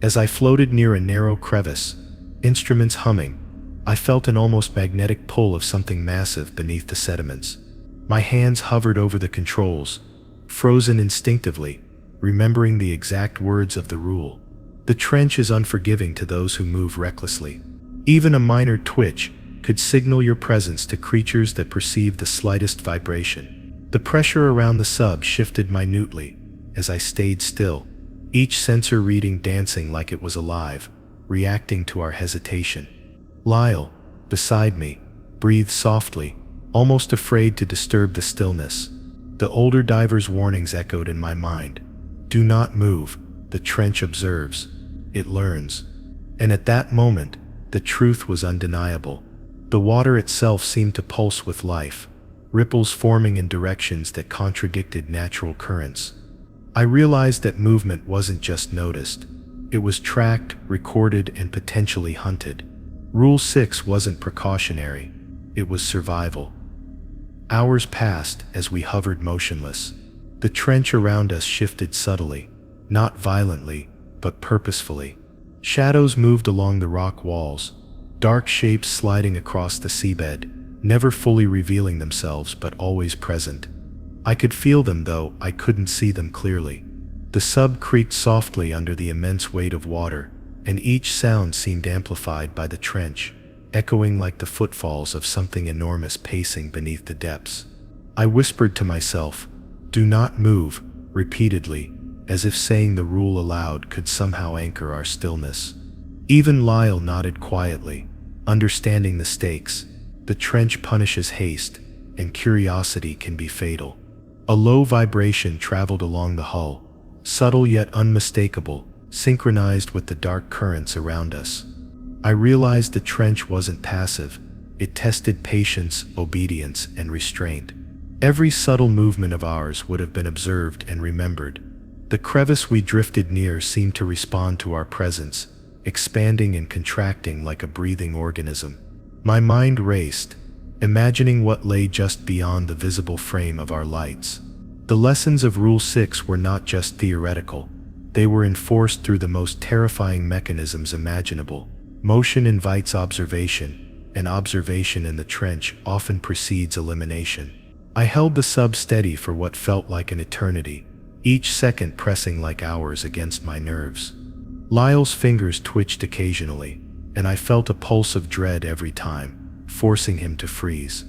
As I floated near a narrow crevice, instruments humming, I felt an almost magnetic pull of something massive beneath the sediments. My hands hovered over the controls, frozen instinctively, remembering the exact words of the rule. The trench is unforgiving to those who move recklessly. Even a minor twitch could signal your presence to creatures that perceive the slightest vibration. The pressure around the sub shifted minutely as I stayed still, each sensor reading dancing like it was alive, reacting to our hesitation. Lyle, beside me, breathed softly, almost afraid to disturb the stillness. The older diver's warnings echoed in my mind. Do not move, the trench observes. It learns. And at that moment, the truth was undeniable. The water itself seemed to pulse with life, ripples forming in directions that contradicted natural currents. I realized that movement wasn't just noticed. It was tracked, recorded, and potentially hunted. Rule 6 wasn't precautionary. It was survival. Hours passed as we hovered motionless. The trench around us shifted subtly, not violently, but purposefully. Shadows moved along the rock walls, dark shapes sliding across the seabed, never fully revealing themselves but always present. I could feel them, though I couldn't see them clearly. The sub creaked softly under the immense weight of water, and each sound seemed amplified by the trench, echoing like the footfalls of something enormous pacing beneath the depths. I whispered to myself, "Do not move," repeatedly, as if saying the rule aloud could somehow anchor our stillness. Even Lyle nodded quietly, understanding the stakes. The trench punishes haste, and curiosity can be fatal. A low vibration traveled along the hull, subtle yet unmistakable, synchronized with the dark currents around us. I realized the trench wasn't passive. It tested patience, obedience, and restraint. Every subtle movement of ours would have been observed and remembered. The crevice we drifted near seemed to respond to our presence, expanding and contracting like a breathing organism. My mind raced, imagining what lay just beyond the visible frame of our lights. The lessons of Rule 6 were not just theoretical. They were enforced through the most terrifying mechanisms imaginable. Motion invites observation, and observation in the trench often precedes elimination. I held the sub steady for what felt like an eternity, each second pressing like hours against my nerves. Lyle's fingers twitched occasionally, and I felt a pulse of dread every time, forcing him to freeze.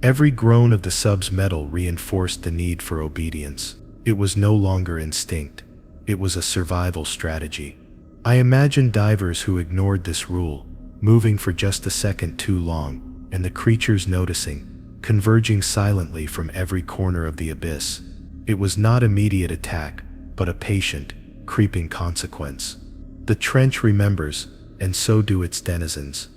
Every groan of the sub's metal reinforced the need for obedience. It was no longer instinct. It was a survival strategy. I imagined divers who ignored this rule, moving for just a second too long, and the creatures noticing, converging silently from every corner of the abyss. It was not immediate attack, but a patient, creeping consequence. The trench remembers, and so do its denizens.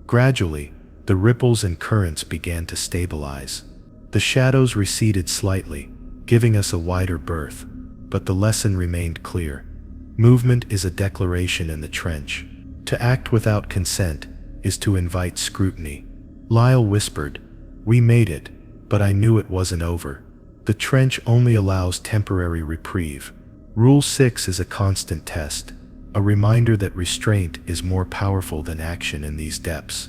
Gradually, the ripples and currents began to stabilize. The shadows receded slightly, giving us a wider berth, but the lesson remained clear. Movement is a declaration in the trench. To act without consent is to invite scrutiny. Lyle whispered, "We made it," but I knew it wasn't over. The trench only allows temporary reprieve. Rule 6 is a constant test, a reminder that restraint is more powerful than action in these depths.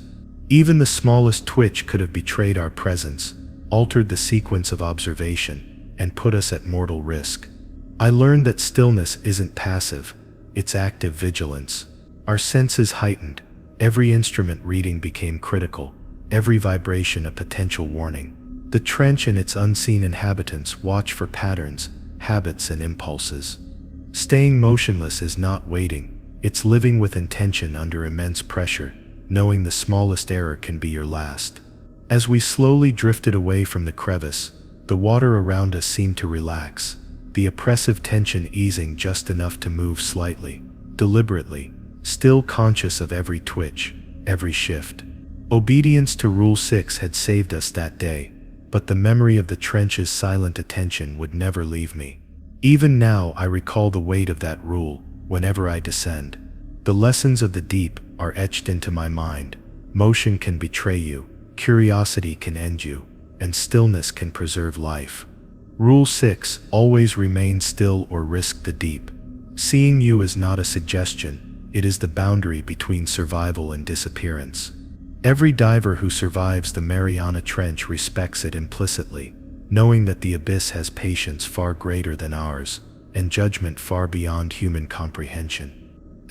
Even the smallest twitch could have betrayed our presence, altered the sequence of observation, and put us at mortal risk. I learned that stillness isn't passive, it's active vigilance. Our senses heightened, every instrument reading became critical, every vibration a potential warning. The trench and its unseen inhabitants watch for patterns, habits, and impulses. Staying motionless is not waiting, it's living with intention under immense pressure, knowing the smallest error can be your last. As we slowly drifted away from the crevice, the water around us seemed to relax, the oppressive tension easing just enough to move slightly, deliberately, still conscious of every twitch, every shift. Obedience to Rule 6 had saved us that day, but the memory of the trench's silent attention would never leave me. Even now I recall the weight of that rule whenever I descend. The lessons of the deep are etched into my mind. Motion can betray you, curiosity can end you, and stillness can preserve life. Rule 6, always remain still or risk the deep. Seeing you is not a suggestion, it is the boundary between survival and disappearance. Every diver who survives the Mariana Trench respects it implicitly, knowing that the abyss has patience far greater than ours, and judgment far beyond human comprehension.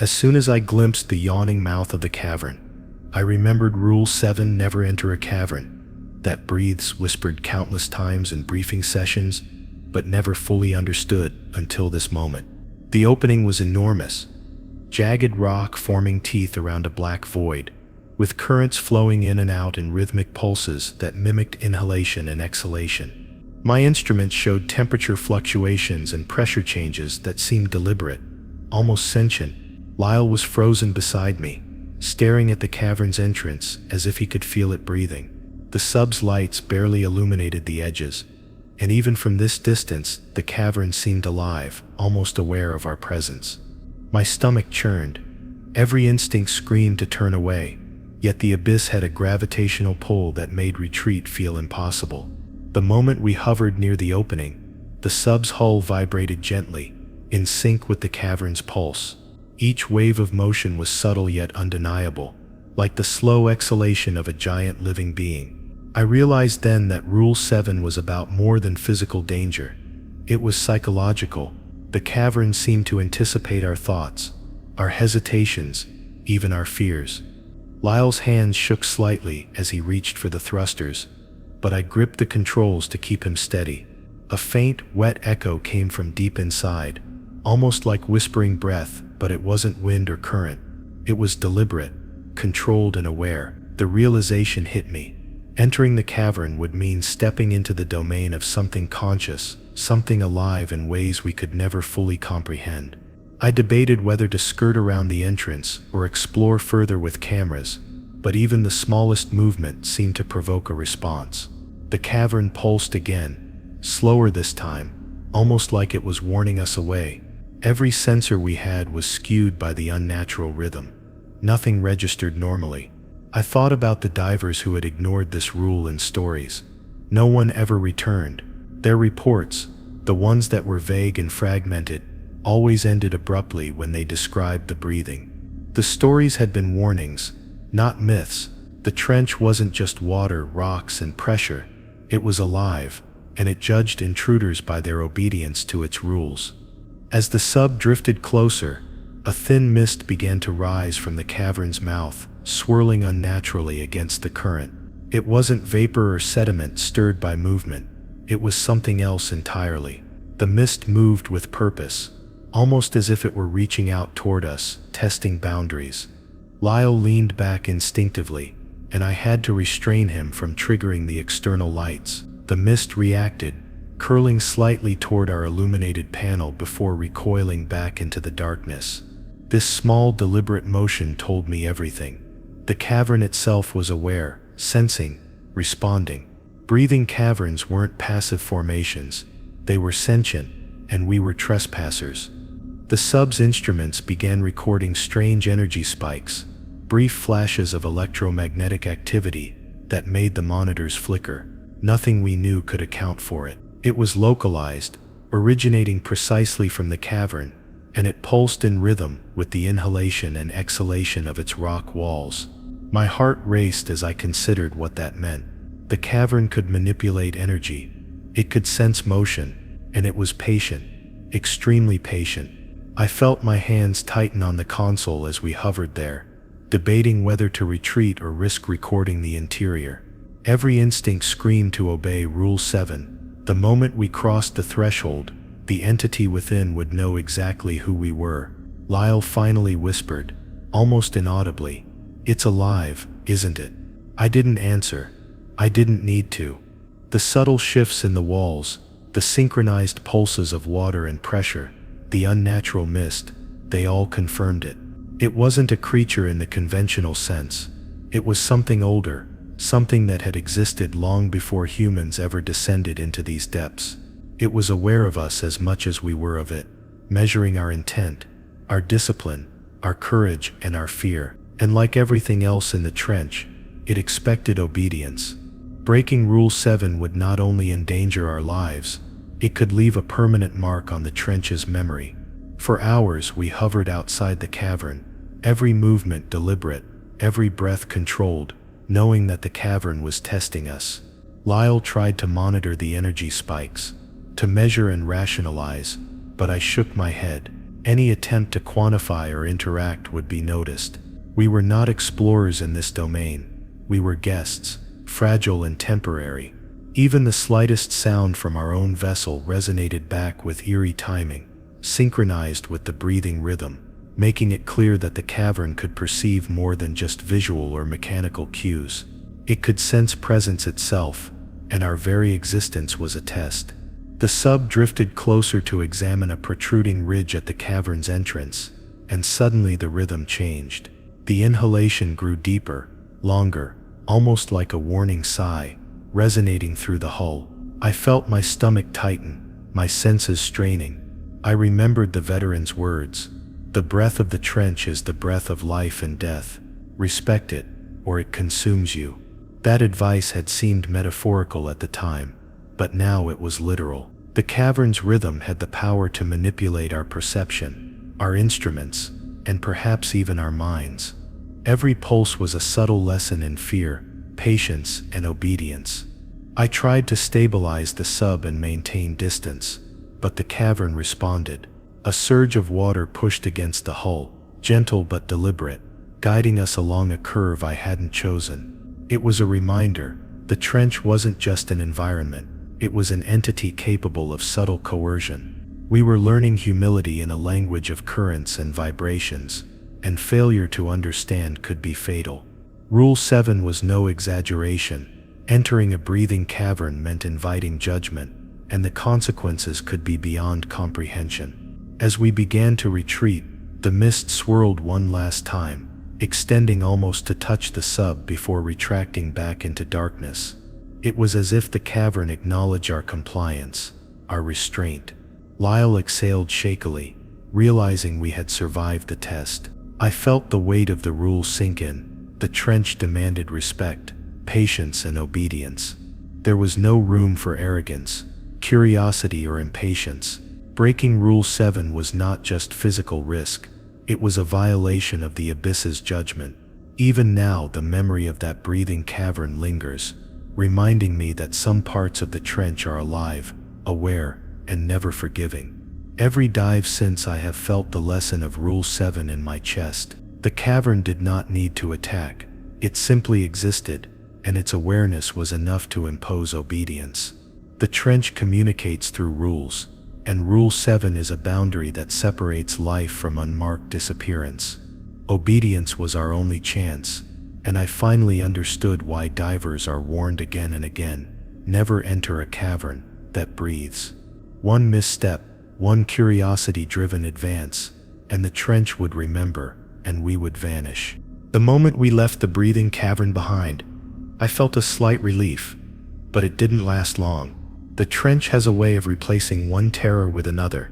As soon as I glimpsed the yawning mouth of the cavern, I remembered Rule 7: never enter a cavern that breathes, whispered countless times in briefing sessions, but never fully understood until this moment. The opening was enormous, jagged rock forming teeth around a black void, with currents flowing in and out in rhythmic pulses that mimicked inhalation and exhalation. My instruments showed temperature fluctuations and pressure changes that seemed deliberate, almost sentient. Lyle was frozen beside me, staring at the cavern's entrance as if he could feel it breathing. The sub's lights barely illuminated the edges, and even from this distance, the cavern seemed alive, almost aware of our presence. My stomach churned. Every instinct screamed to turn away, yet the abyss had a gravitational pull that made retreat feel impossible. The moment we hovered near the opening, the sub's hull vibrated gently, in sync with the cavern's pulse. Each wave of motion was subtle yet undeniable, like the slow exhalation of a giant living being. I realized then that Rule 7 was about more than physical danger. It was psychological. The cavern seemed to anticipate our thoughts, our hesitations, even our fears. Lyle's hands shook slightly as he reached for the thrusters, but I gripped the controls to keep him steady. A faint, wet echo came from deep inside, almost like whispering breath, but it wasn't wind or current. It was deliberate, controlled and aware. The realization hit me. Entering the cavern would mean stepping into the domain of something conscious, something alive in ways we could never fully comprehend. I debated whether to skirt around the entrance or explore further with cameras, but even the smallest movement seemed to provoke a response. The cavern pulsed again, slower this time, almost like it was warning us away. Every sensor we had was skewed by the unnatural rhythm. Nothing registered normally. I thought about the divers who had ignored this rule in stories. No one ever returned. Their reports, the ones that were vague and fragmented, always ended abruptly when they described the breathing. The stories had been warnings, not myths. The trench wasn't just water, rocks, and pressure. It was alive, and it judged intruders by their obedience to its rules. As the sub drifted closer, a thin mist began to rise from the cavern's mouth, swirling unnaturally against the current. It wasn't vapor or sediment stirred by movement. It was something else entirely. The mist moved with purpose, almost as if it were reaching out toward us, testing boundaries. Lyle leaned back instinctively, and I had to restrain him from triggering the external lights. The mist reacted, curling slightly toward our illuminated panel before recoiling back into the darkness. This small, deliberate motion told me everything. The cavern itself was aware, sensing, responding. Breathing caverns weren't passive formations. They were sentient, and we were trespassers. The sub's instruments began recording strange energy spikes, brief flashes of electromagnetic activity that made the monitors flicker. Nothing we knew could account for it. It was localized, originating precisely from the cavern, and it pulsed in rhythm with the inhalation and exhalation of its rock walls. My heart raced as I considered what that meant. The cavern could manipulate energy. It could sense motion, and it was patient, extremely patient. I felt my hands tighten on the console as we hovered there, debating whether to retreat or risk recording the interior. Every instinct screamed to obey Rule 7. The moment we crossed the threshold, the entity within would know exactly who we were. Lyle finally whispered, almost inaudibly, "It's alive, isn't it?" I didn't answer. I didn't need to. The subtle shifts in the walls, the synchronized pulses of water and pressure, the unnatural mist, they all confirmed it. It wasn't a creature in the conventional sense. It was something older, something that had existed long before humans ever descended into these depths. It was aware of us as much as we were of it, measuring our intent, our discipline, our courage, and our fear. And like everything else in the trench, it expected obedience. Breaking Rule 7 would not only endanger our lives, it could leave a permanent mark on the trench's memory. For hours we hovered outside the cavern, every movement deliberate, every breath controlled, knowing that the cavern was testing us. Lyle tried to monitor the energy spikes, to measure and rationalize, but I shook my head. Any attempt to quantify or interact would be noticed. We were not explorers in this domain. We were guests, fragile and temporary. Even the slightest sound from our own vessel resonated back with eerie timing, synchronized with the breathing rhythm, making it clear that the cavern could perceive more than just visual or mechanical cues. It could sense presence itself, and our very existence was a test. The sub drifted closer to examine a protruding ridge at the cavern's entrance, and suddenly the rhythm changed. The inhalation grew deeper, longer, almost like a warning sigh, resonating through the hull. I felt my stomach tighten, my senses straining. I remembered the veteran's words. The breath of the trench is the breath of life and death. Respect it, or it consumes you. That advice had seemed metaphorical at the time, but now it was literal. The cavern's rhythm had the power to manipulate our perception, our instruments, and perhaps even our minds. Every pulse was a subtle lesson in fear, patience, and obedience. I tried to stabilize the sub and maintain distance, but the cavern responded. A surge of water pushed against the hull, gentle but deliberate, guiding us along a curve I hadn't chosen. It was a reminder. The trench wasn't just an environment, it was an entity capable of subtle coercion. We were learning humility in a language of currents and vibrations, and failure to understand could be fatal. Rule 7 was no exaggeration. Entering a breathing cavern meant inviting judgment, and the consequences could be beyond comprehension. As we began to retreat, the mist swirled one last time, extending almost to touch the sub before retracting back into darkness. It was as if the cavern acknowledged our compliance, our restraint. Lyle exhaled shakily, realizing we had survived the test. I felt the weight of the rule sink in. The trench demanded respect, patience, and obedience. There was no room for arrogance, curiosity, or impatience. Breaking Rule 7 was not just physical risk, it was a violation of the abyss's judgment. Even now, the memory of that breathing cavern lingers, reminding me that some parts of the trench are alive, aware, and never forgiving. Every dive since, I have felt the lesson of Rule 7 in my chest. The cavern did not need to attack, it simply existed, and its awareness was enough to impose obedience. The trench communicates through rules, and Rule 7 is a boundary that separates life from unmarked disappearance. Obedience was our only chance, and I finally understood why divers are warned again and again: never enter a cavern that breathes. One misstep, one curiosity-driven advance, and the trench would remember, and we would vanish. The moment we left the breathing cavern behind, I felt a slight relief, but it didn't last long. The trench has a way of replacing one terror with another,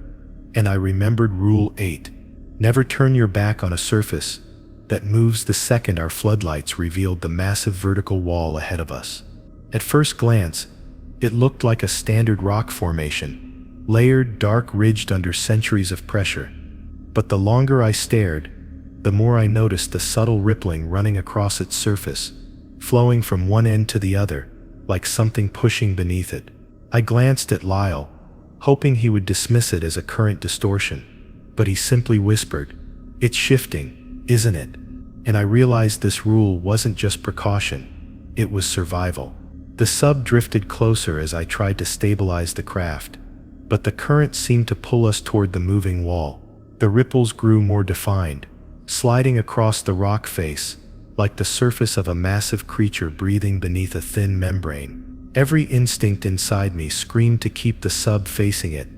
and I remembered Rule 8. Never turn your back on a surface that moves the second our floodlights revealed the massive vertical wall ahead of us. At first glance, it looked like a standard rock formation, layered, dark, ridged under centuries of pressure. But the longer I stared, the more I noticed the subtle rippling running across its surface, flowing from one end to the other, like something pushing beneath it. I glanced at Lyle, hoping he would dismiss it as a current distortion, but he simply whispered, "It's shifting, isn't it?" And I realized this rule wasn't just precaution, it was survival. The sub drifted closer as I tried to stabilize the craft, but the current seemed to pull us toward the moving wall. The ripples grew more defined, sliding across the rock face, like the surface of a massive creature breathing beneath a thin membrane. Every instinct inside me screamed to keep the sub facing it,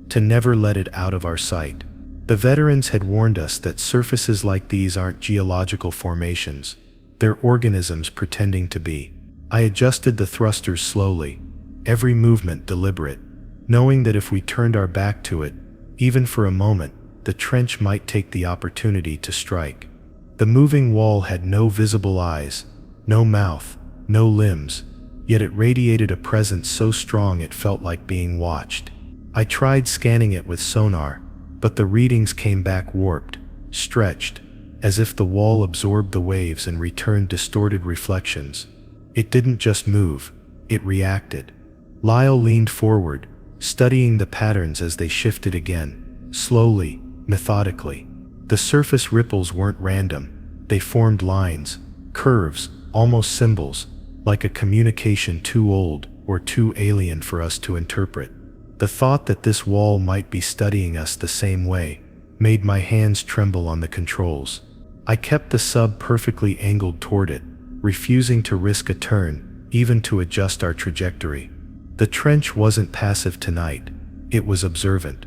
to never let it out of our sight. The veterans had warned us that surfaces like these aren't geological formations, they're organisms pretending to be. I adjusted the thrusters slowly, every movement deliberate, knowing that if we turned our back to it, even for a moment, the trench might take the opportunity to strike. The moving wall had no visible eyes, no mouth, no limbs, yet it radiated a presence so strong it felt like being watched. I tried scanning it with sonar, but the readings came back warped, stretched, as if the wall absorbed the waves and returned distorted reflections. It didn't just move, it reacted. Lyle leaned forward, studying the patterns as they shifted again, slowly, methodically. The surface ripples weren't random, they formed lines, curves, almost symbols, like a communication too old or too alien for us to interpret. The thought that this wall might be studying us the same way made my hands tremble on the controls. I kept the sub perfectly angled toward it, refusing to risk a turn, even to adjust our trajectory. The trench wasn't passive tonight, it was observant.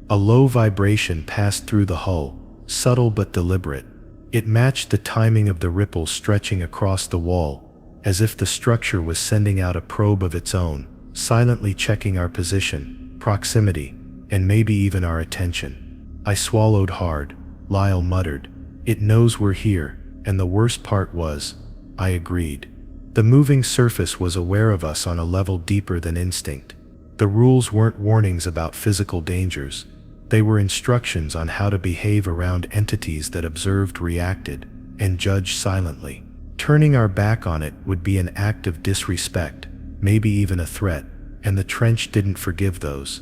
A low vibration passed through the hull, subtle but deliberate. It matched the timing of the ripples stretching across the wall, as if the structure was sending out a probe of its own, silently checking our position, proximity, and maybe even our attention. I swallowed hard. Lyle muttered, "It knows we're here," and the worst part was, I agreed. The moving surface was aware of us on a level deeper than instinct. The rules weren't warnings about physical dangers. They were instructions on how to behave around entities that observed, reacted, and judged silently. Turning our back on it would be an act of disrespect, maybe even a threat, and the trench didn't forgive those.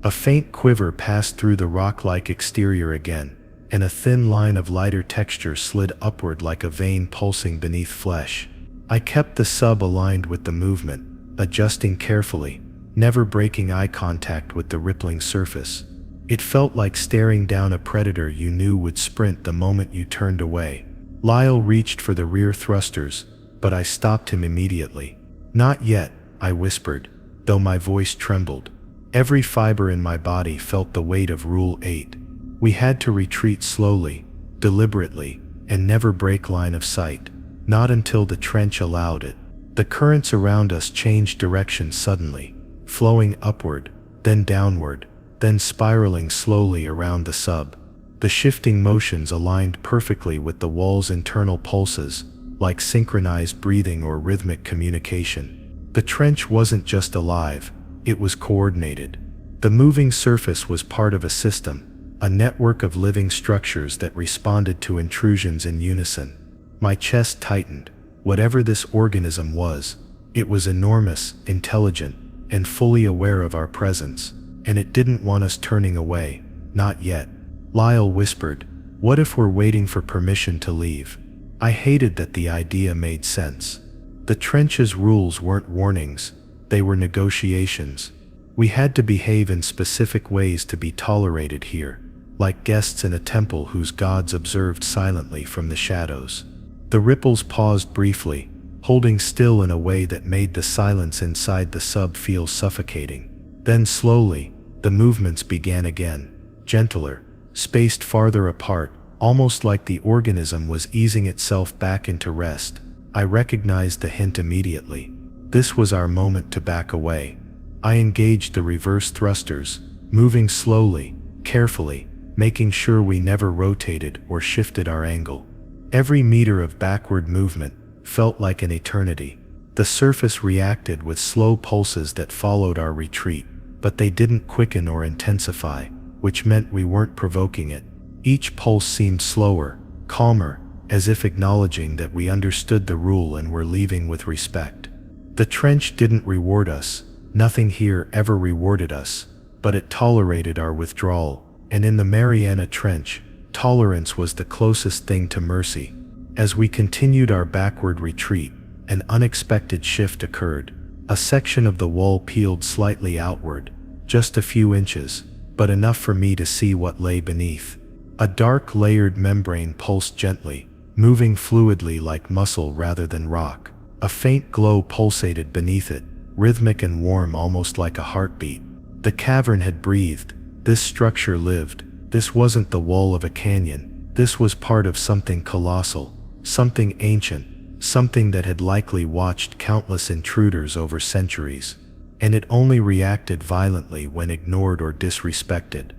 A faint quiver passed through the rock-like exterior again, and a thin line of lighter texture slid upward like a vein pulsing beneath flesh. I kept the sub aligned with the movement, adjusting carefully, never breaking eye contact with the rippling surface. It felt like staring down a predator you knew would sprint the moment you turned away. Lyle reached for the rear thrusters, but I stopped him immediately. "Not yet," I whispered, though my voice trembled. Every fiber in my body felt the weight of Rule 8. We had to retreat slowly, deliberately, and never break line of sight. Not until the trench allowed it. The currents around us changed direction suddenly, flowing upward, then downward, then spiraling slowly around the sub. The shifting motions aligned perfectly with the wall's internal pulses, like synchronized breathing or rhythmic communication. The trench wasn't just alive, it was coordinated. The moving surface was part of a system, a network of living structures that responded to intrusions in unison. My chest tightened. Whatever this organism was, it was enormous, intelligent, and fully aware of our presence, and it didn't want us turning away, not yet. Lyle whispered, "What if we're waiting for permission to leave?" I hated that the idea made sense. The trench's rules weren't warnings, they were negotiations. We had to behave in specific ways to be tolerated here, like guests in a temple whose gods observed silently from the shadows. The ripples paused briefly, holding still in a way that made the silence inside the sub feel suffocating. Then slowly, the movements began again, gentler, spaced farther apart, almost like the organism was easing itself back into rest. I recognized the hint immediately. This was our moment to back away. I engaged the reverse thrusters, moving slowly, carefully, making sure we never rotated or shifted our angle. Every meter of backward movement felt like an eternity. The surface reacted with slow pulses that followed our retreat, but they didn't quicken or intensify, which meant we weren't provoking it. Each pulse seemed slower, calmer, as if acknowledging that we understood the rule and were leaving with respect. The trench didn't reward us, nothing here ever rewarded us, but it tolerated our withdrawal, and in the Mariana Trench, tolerance was the closest thing to mercy. As we continued our backward retreat, an unexpected shift occurred. A section of the wall peeled slightly outward, just a few inches, but enough for me to see what lay beneath. A dark layered membrane pulsed gently, moving fluidly like muscle rather than rock. A faint glow pulsated beneath it, rhythmic and warm almost like a heartbeat. The cavern had breathed. This structure lived. This wasn't the wall of a canyon. This was part of something colossal, something ancient, something that had likely watched countless intruders over centuries. And it only reacted violently when ignored or disrespected.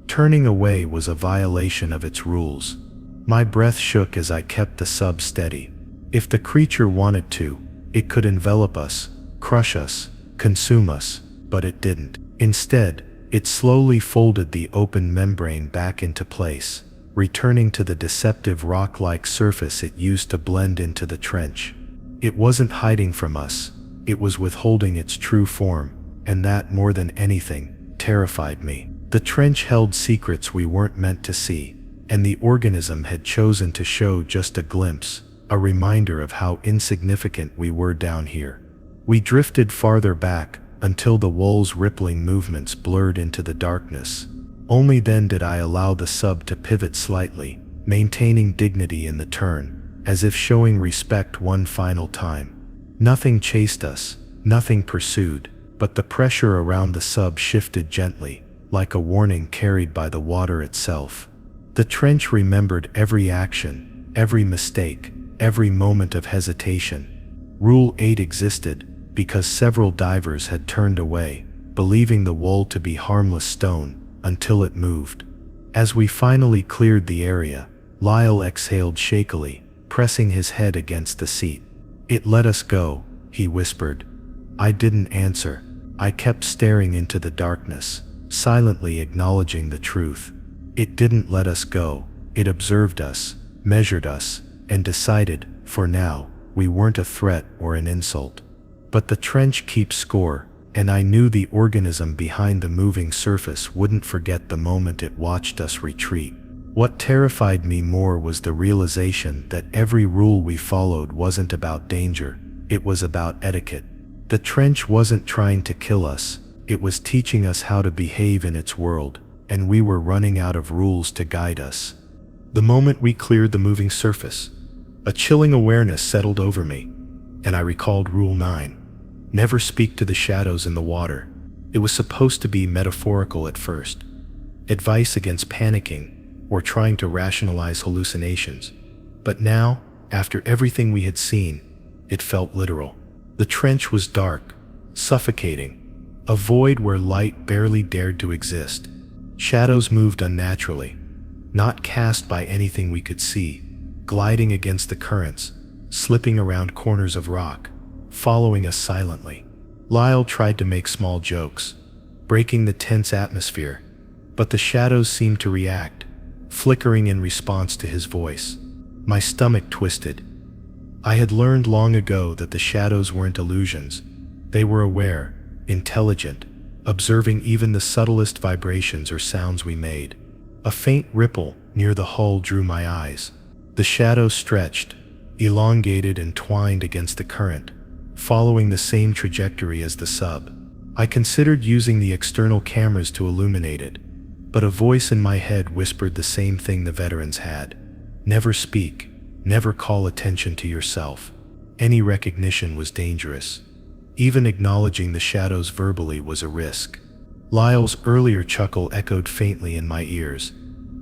Turning away was a violation of its rules. My breath shook as I kept the sub steady. If the creature wanted to, it could envelop us, crush us, consume us, but it didn't. Instead, it slowly folded the open membrane back into place, returning to the deceptive rock-like surface it used to blend into the trench. It wasn't hiding from us, it was withholding its true form, and that, more than anything, terrified me. The trench held secrets we weren't meant to see, and the organism had chosen to show just a glimpse, a reminder of how insignificant we were down here. We drifted farther back, until the wall's rippling movements blurred into the darkness. Only then did I allow the sub to pivot slightly, maintaining dignity in the turn, as if showing respect one final time. Nothing chased us, nothing pursued, but the pressure around the sub shifted gently, like a warning carried by the water itself. The trench remembered every action, every mistake, every moment of hesitation. Rule 8 existed because several divers had turned away, believing the wall to be harmless stone, until it moved. As we finally cleared the area, Lyle exhaled shakily, pressing his head against the seat. "It let us go," he whispered. I didn't answer. I kept staring into the darkness, silently acknowledging the truth. It didn't let us go. It observed us, measured us, and decided, for now, we weren't a threat or an insult. But the trench keeps score, and I knew the organism behind the moving surface wouldn't forget the moment it watched us retreat. What terrified me more was the realization that every rule we followed wasn't about danger, it was about etiquette. The trench wasn't trying to kill us, it was teaching us how to behave in its world, and we were running out of rules to guide us. The moment we cleared the moving surface, a chilling awareness settled over me, and I recalled Rule 9. Never speak to the shadows in the water. It was supposed to be metaphorical at first. Advice against panicking, or trying to rationalize hallucinations. But now, after everything we had seen, it felt literal. The trench was dark, suffocating, a void where light barely dared to exist. Shadows moved unnaturally, not cast by anything we could see, gliding against the currents, slipping around corners of rock, following us silently. Lyle tried to make small jokes, breaking the tense atmosphere, but the shadows seemed to react, flickering in response to his voice. My stomach twisted. I had learned long ago that the shadows weren't illusions. They were aware, intelligent, observing even the subtlest vibrations or sounds we made. A faint ripple near the hull drew my eyes. The shadow stretched, elongated and twined against the current, following the same trajectory as the sub. I considered using the external cameras to illuminate it, but a voice in my head whispered the same thing the veterans had. Never speak, never call attention to yourself. Any recognition was dangerous. Even acknowledging the shadows verbally was a risk. Lyle's earlier chuckle echoed faintly in my ears,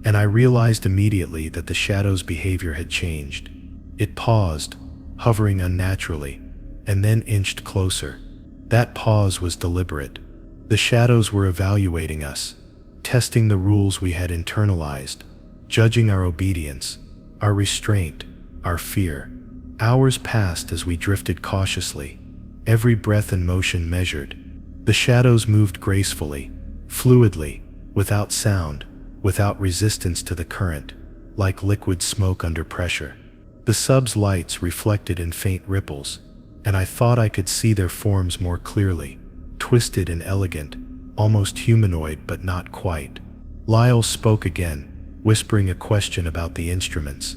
and I realized immediately that the shadow's behavior had changed. It paused, hovering unnaturally, and then inched closer. That pause was deliberate. The shadows were evaluating us, testing the rules we had internalized, judging our obedience, our restraint, our fear. Hours passed as we drifted cautiously, every breath and motion measured. The shadows moved gracefully, fluidly, without sound, without resistance to the current, like liquid smoke under pressure. The sub's lights reflected in faint ripples, and I thought I could see their forms more clearly, twisted and elegant, almost humanoid but not quite. Lyle spoke again, whispering a question about the instruments,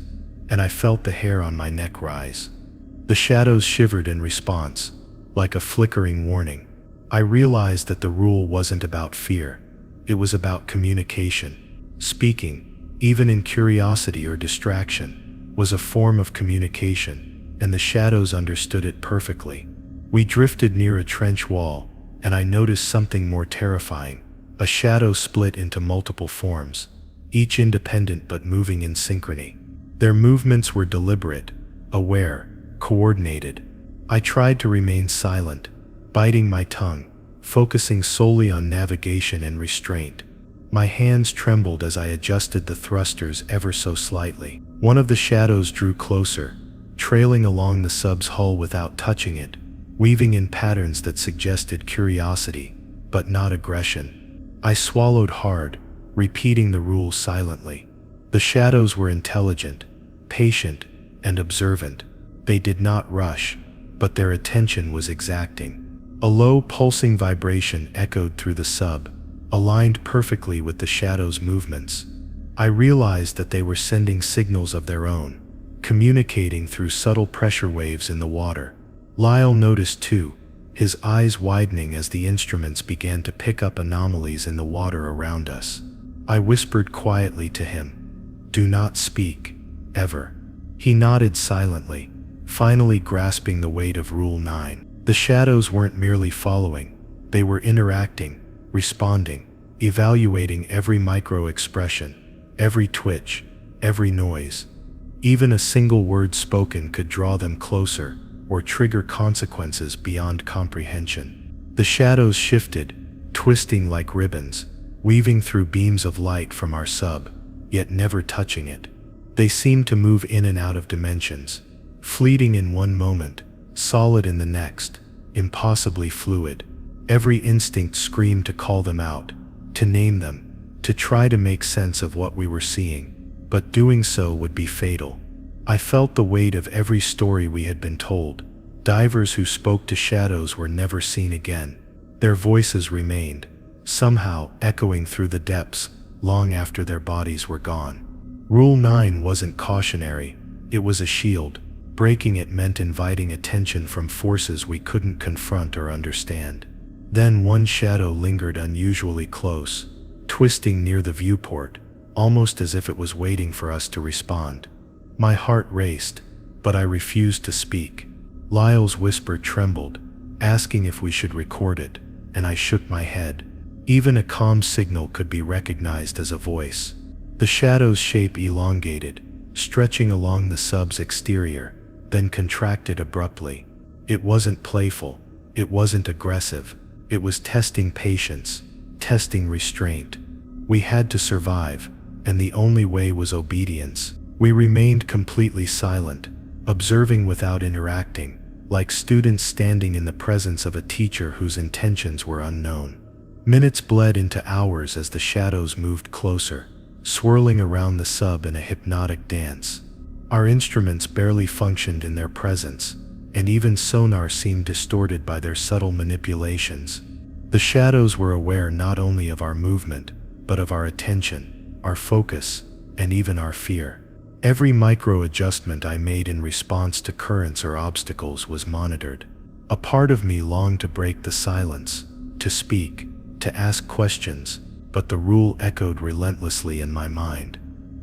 and I felt the hair on my neck rise. The shadows shivered in response, like a flickering warning. I realized that the rule wasn't about fear, it was about communication. Speaking, even in curiosity or distraction, was a form of communication, and the shadows understood it perfectly. We drifted near a trench wall, and I noticed something more terrifying. A shadow split into multiple forms, each independent but moving in synchrony. Their movements were deliberate, aware, coordinated. I tried to remain silent, biting my tongue, focusing solely on navigation and restraint. My hands trembled as I adjusted the thrusters ever so slightly. One of the shadows drew closer, trailing along the sub's hull without touching it, weaving in patterns that suggested curiosity, but not aggression. I swallowed hard, repeating the rules silently. The shadows were intelligent, patient, and observant. They did not rush, but their attention was exacting. A low, pulsing vibration echoed through the sub, aligned perfectly with the shadows' movements. I realized that they were sending signals of their own, communicating through subtle pressure waves in the water. Lyle noticed too, his eyes widening as the instruments began to pick up anomalies in the water around us. I whispered quietly to him, "Do not speak, ever." He nodded silently, finally grasping the weight of Rule 9. The shadows weren't merely following, they were interacting, responding, evaluating every micro-expression, every twitch, every noise. Even a single word spoken could draw them closer or trigger consequences beyond comprehension. The shadows shifted, twisting like ribbons, weaving through beams of light from our sub, yet never touching it. They seemed to move in and out of dimensions, fleeting in one moment, solid in the next, impossibly fluid. Every instinct screamed to call them out, to name them, to try to make sense of what we were seeing, but doing so would be fatal. I felt the weight of every story we had been told. Divers who spoke to shadows were never seen again. Their voices remained, somehow echoing through the depths long after their bodies were gone. Rule 9 wasn't cautionary, it was a shield. Breaking it meant inviting attention from forces we couldn't confront or understand. Then one shadow lingered unusually close, twisting near the viewport, almost as if it was waiting for us to respond. My heart raced, but I refused to speak. Lyle's whisper trembled, asking if we should record it, and I shook my head. Even a calm signal could be recognized as a voice. The shadow's shape elongated, stretching along the sub's exterior, then contracted abruptly. It wasn't playful, it wasn't aggressive, it was testing patience, testing restraint. We had to survive, and the only way was obedience. We remained completely silent, observing without interacting, like students standing in the presence of a teacher whose intentions were unknown. Minutes bled into hours as the shadows moved closer, swirling around the sub in a hypnotic dance. Our instruments barely functioned in their presence, and even sonar seemed distorted by their subtle manipulations. The shadows were aware not only of our movement, but of our attention, our focus, and even our fear. Every micro-adjustment I made in response to currents or obstacles was monitored. A part of me longed to break the silence, to speak, to ask questions, but the rule echoed relentlessly in my mind.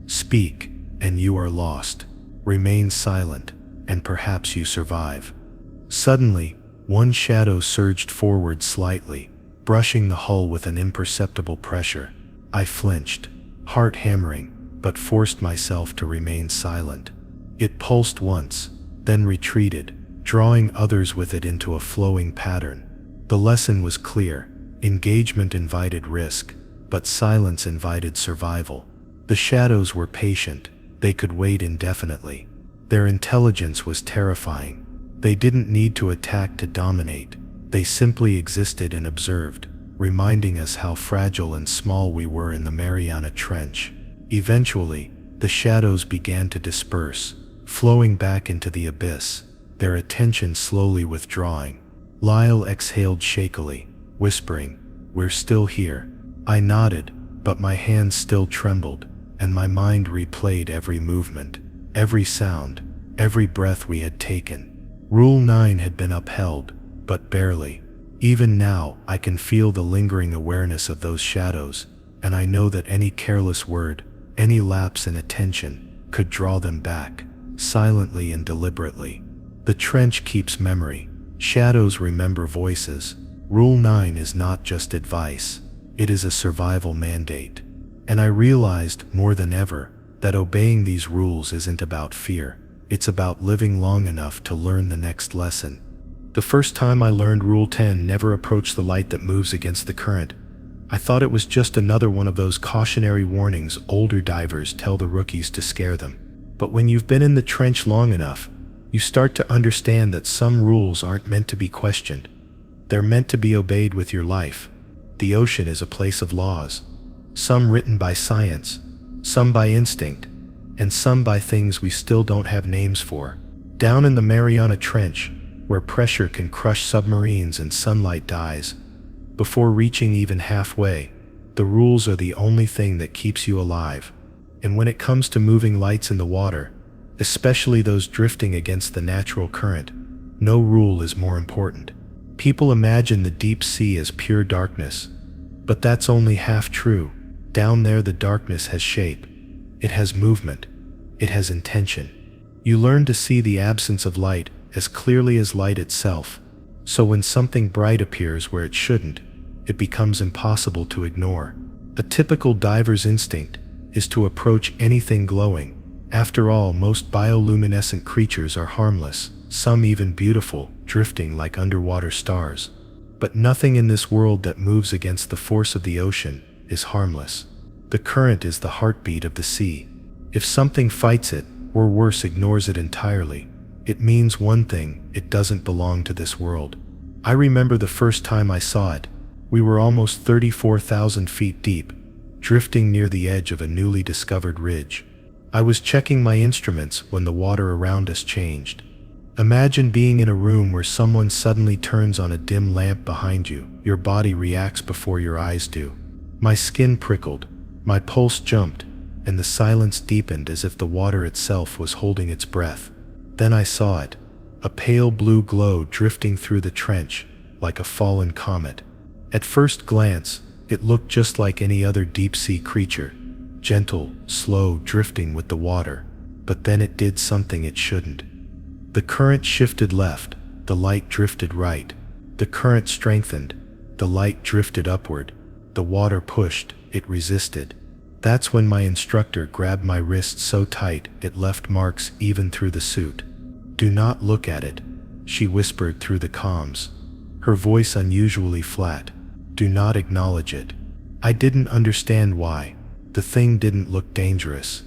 Speak, and you are lost. Remain silent, and perhaps you survive. Suddenly, one shadow surged forward slightly, brushing the hull with an imperceptible pressure. I flinched, heart hammering, but forced myself to remain silent. It pulsed once, then retreated, drawing others with it into a flowing pattern. The lesson was clear. Engagement invited risk, but silence invited survival. The shadows were patient. They could wait indefinitely. Their intelligence was terrifying. They didn't need to attack to dominate. They simply existed and observed, reminding us how fragile and small we were in the Mariana Trench. Eventually, the shadows began to disperse, flowing back into the abyss, their attention slowly withdrawing. Lyle exhaled shakily, whispering, "We're still here." I nodded, but my hands still trembled, and my mind replayed every movement, every sound, every breath we had taken. Rule 9 had been upheld, but barely. Even now, I can feel the lingering awareness of those shadows, and I know that any careless word, any lapse in attention, could draw them back, silently and deliberately. The trench keeps memory. Shadows remember voices. Rule 9 is not just advice, it is a survival mandate. And I realized, more than ever, that obeying these rules isn't about fear. It's about living long enough to learn the next lesson. The first time I learned Rule 10, never approach the light that moves against the current, I thought it was just another one of those cautionary warnings older divers tell the rookies to scare them. But when you've been in the trench long enough, you start to understand that some rules aren't meant to be questioned. They're meant to be obeyed with your life. The ocean is a place of laws, some written by science, some by instinct, and some by things we still don't have names for. Down in the Mariana Trench, where pressure can crush submarines and sunlight dies, before reaching even halfway, the rules are the only thing that keeps you alive. And when it comes to moving lights in the water, especially those drifting against the natural current, no rule is more important. People imagine the deep sea as pure darkness, but that's only half true. Down there, the darkness has shape. It has movement. It has intention. You learn to see the absence of light as clearly as light itself. So when something bright appears where it shouldn't, it becomes impossible to ignore. A typical diver's instinct is to approach anything glowing. After all, most bioluminescent creatures are harmless, some even beautiful, drifting like underwater stars. But nothing in this world that moves against the force of the ocean is harmless. The current is the heartbeat of the sea. If something fights it, or worse, ignores it entirely, it means one thing: it doesn't belong to this world. I remember the first time I saw it. We were almost 34,000 feet deep, drifting near the edge of a newly discovered ridge. I was checking my instruments when the water around us changed. Imagine being in a room where someone suddenly turns on a dim lamp behind you. Your body reacts before your eyes do. My skin prickled, my pulse jumped, and the silence deepened as if the water itself was holding its breath. Then I saw it, a pale blue glow drifting through the trench, like a fallen comet. At first glance, it looked just like any other deep-sea creature, gentle, slow, drifting with the water. But then it did something it shouldn't. The current shifted left, the light drifted right. The current strengthened, the light drifted upward. The water pushed, it resisted. That's when my instructor grabbed my wrist so tight it left marks even through the suit. "Do not look at it," she whispered through the comms, her voice unusually flat. "Do not acknowledge it." I didn't understand why. The thing didn't look dangerous.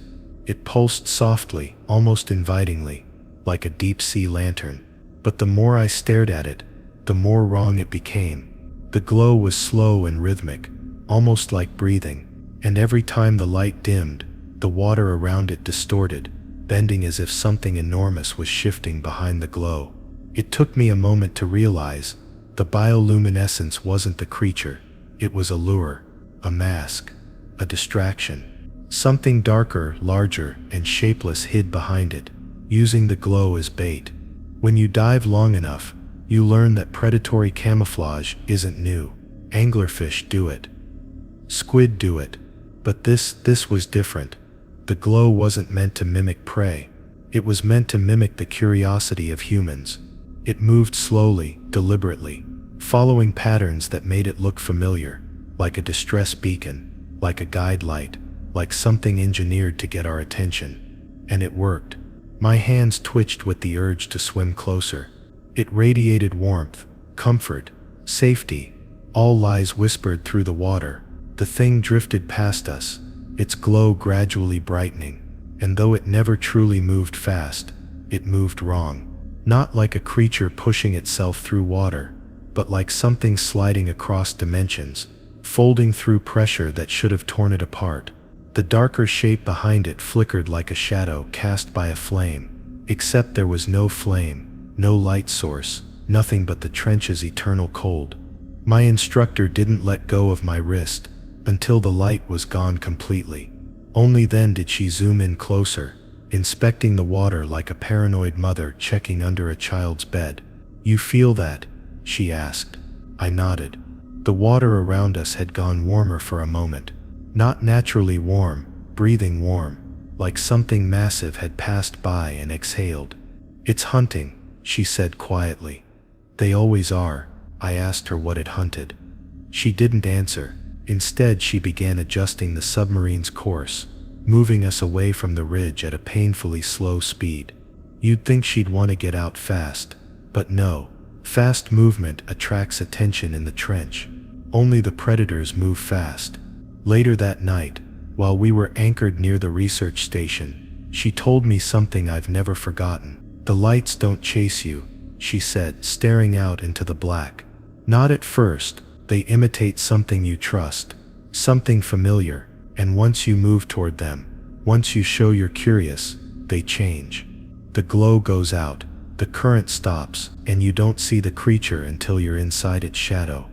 It pulsed softly, almost invitingly, like a deep-sea lantern. But the more I stared at it, the more wrong it became. The glow was slow and rhythmic, almost like breathing, and every time the light dimmed, the water around it distorted, bending as if something enormous was shifting behind the glow. It took me a moment to realize the bioluminescence wasn't the creature. It was a lure, a mask, a distraction. Something darker, larger, and shapeless hid behind it, using the glow as bait. When you dive long enough, you learn that predatory camouflage isn't new. Anglerfish do it. Squid do it. But this was different. The glow wasn't meant to mimic prey. It was meant to mimic the curiosity of humans. It moved slowly, deliberately, following patterns that made it look familiar, like a distress beacon, like a guide light, like something engineered to get our attention. And it worked. My hands twitched with the urge to swim closer. It radiated warmth, comfort, safety, all lies whispered through the water. The thing drifted past us, its glow gradually brightening, and though it never truly moved fast, it moved wrong. Not like a creature pushing itself through water, but like something sliding across dimensions, folding through pressure that should have torn it apart. The darker shape behind it flickered like a shadow cast by a flame, except there was no flame, no light source, nothing but the trench's eternal cold. My instructor didn't let go of my wrist until the light was gone completely. Only then did she zoom in closer, inspecting the water like a paranoid mother checking under a child's bed. "You feel that?" she asked. I nodded. The water around us had gone warmer for a moment. Not naturally warm, breathing warm, like something massive had passed by and exhaled. "It's hunting," she said quietly. "They always are." I asked her what it hunted. She didn't answer. Instead, she began adjusting the submarine's course, moving us away from the ridge at a painfully slow speed. You'd think she'd want to get out fast, but no. Fast movement attracts attention in the trench. Only the predators move fast. Later that night, while we were anchored near the research station, she told me something I've never forgotten. "The lights don't chase you," she said, staring out into the black. "Not at first. They imitate something you trust, something familiar, and once you move toward them, Once you show you're curious, they change. The glow goes out, the current stops, and you don't see the creature until you're inside its shadow.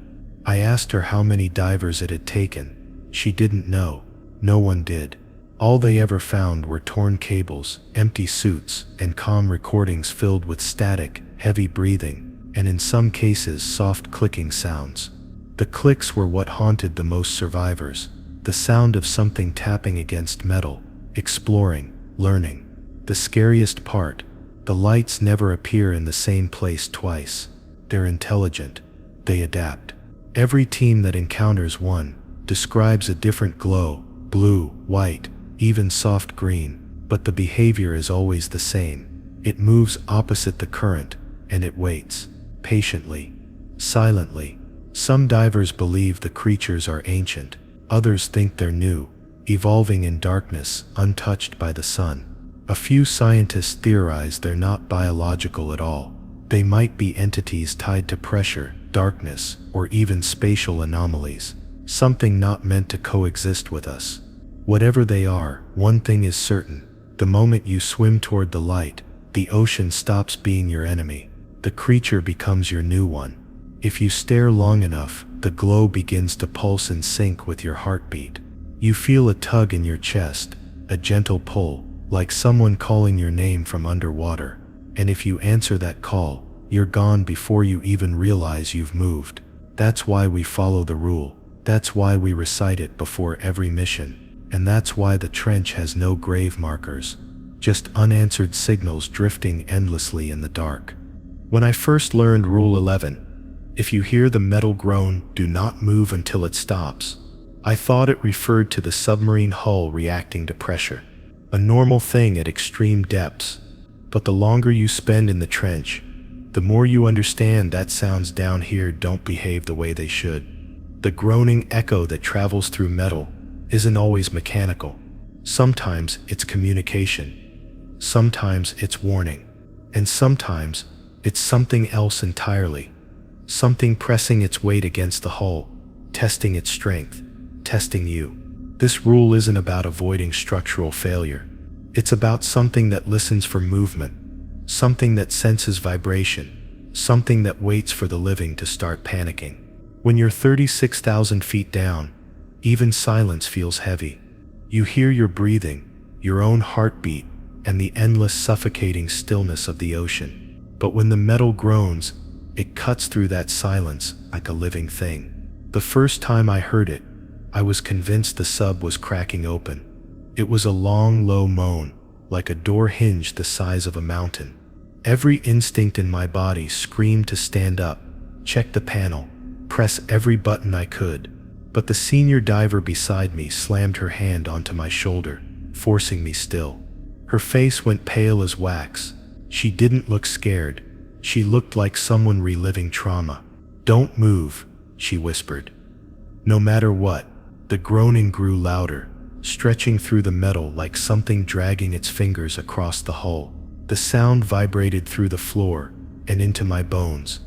I asked her how many divers it had taken. She didn't know. No one did. All they ever found were torn cables, empty suits, and calm recordings filled with static, heavy breathing, and in some cases soft clicking sounds. The clicks were what haunted the most survivors, the sound of something tapping against metal, exploring, learning. The scariest part, the lights never appear in the same place twice. They're intelligent. They adapt. Every team that encounters one describes a different glow, blue, white, even soft green, but the behavior is always the same. It moves opposite the current, and it waits, patiently, silently. Some divers believe the creatures are ancient. Others think they're new, evolving in darkness, untouched by the sun. A few scientists theorize they're not biological at all. They might be entities tied to pressure, darkness, or even spatial anomalies. Something not meant to coexist with us. Whatever they are, one thing is certain. The moment you swim toward the light, the ocean stops being your enemy. The creature becomes your new one. If you stare long enough, the glow begins to pulse in sync with your heartbeat. You feel a tug in your chest, a gentle pull, like someone calling your name from underwater. And if you answer that call, you're gone before you even realize you've moved. That's why we follow the rule. That's why we recite it before every mission. And that's why the trench has no grave markers, just unanswered signals drifting endlessly in the dark. When I first learned Rule 11, if you hear the metal groan, do not move until it stops, I thought it referred to the submarine hull reacting to pressure, a normal thing at extreme depths. But the longer you spend in the trench, the more you understand that sounds down here don't behave the way they should. The groaning echo that travels through metal isn't always mechanical. Sometimes it's communication, sometimes it's warning, and sometimes it's something else entirely. Something pressing its weight against the hull, testing its strength, testing you. This rule isn't about avoiding structural failure. It's about something that listens for movement, something that senses vibration, something that waits for the living to start panicking. When you're 36,000 feet down, even silence feels heavy. You hear your breathing, your own heartbeat, and the endless suffocating stillness of the ocean. But when the metal groans, it cuts through that silence like a living thing. The first time I heard it, I was convinced the sub was cracking open. It was a long, low moan, like a door hinge the size of a mountain. Every instinct in my body screamed to stand up, check the panel, press every button I could. But the senior diver beside me slammed her hand onto my shoulder, forcing me still. Her face went pale as wax. She didn't look scared. She looked like someone reliving trauma. "Don't move," she whispered. No matter what, the groaning grew louder, stretching through the metal like something dragging its fingers across the hull. The sound vibrated through the floor and into my bones.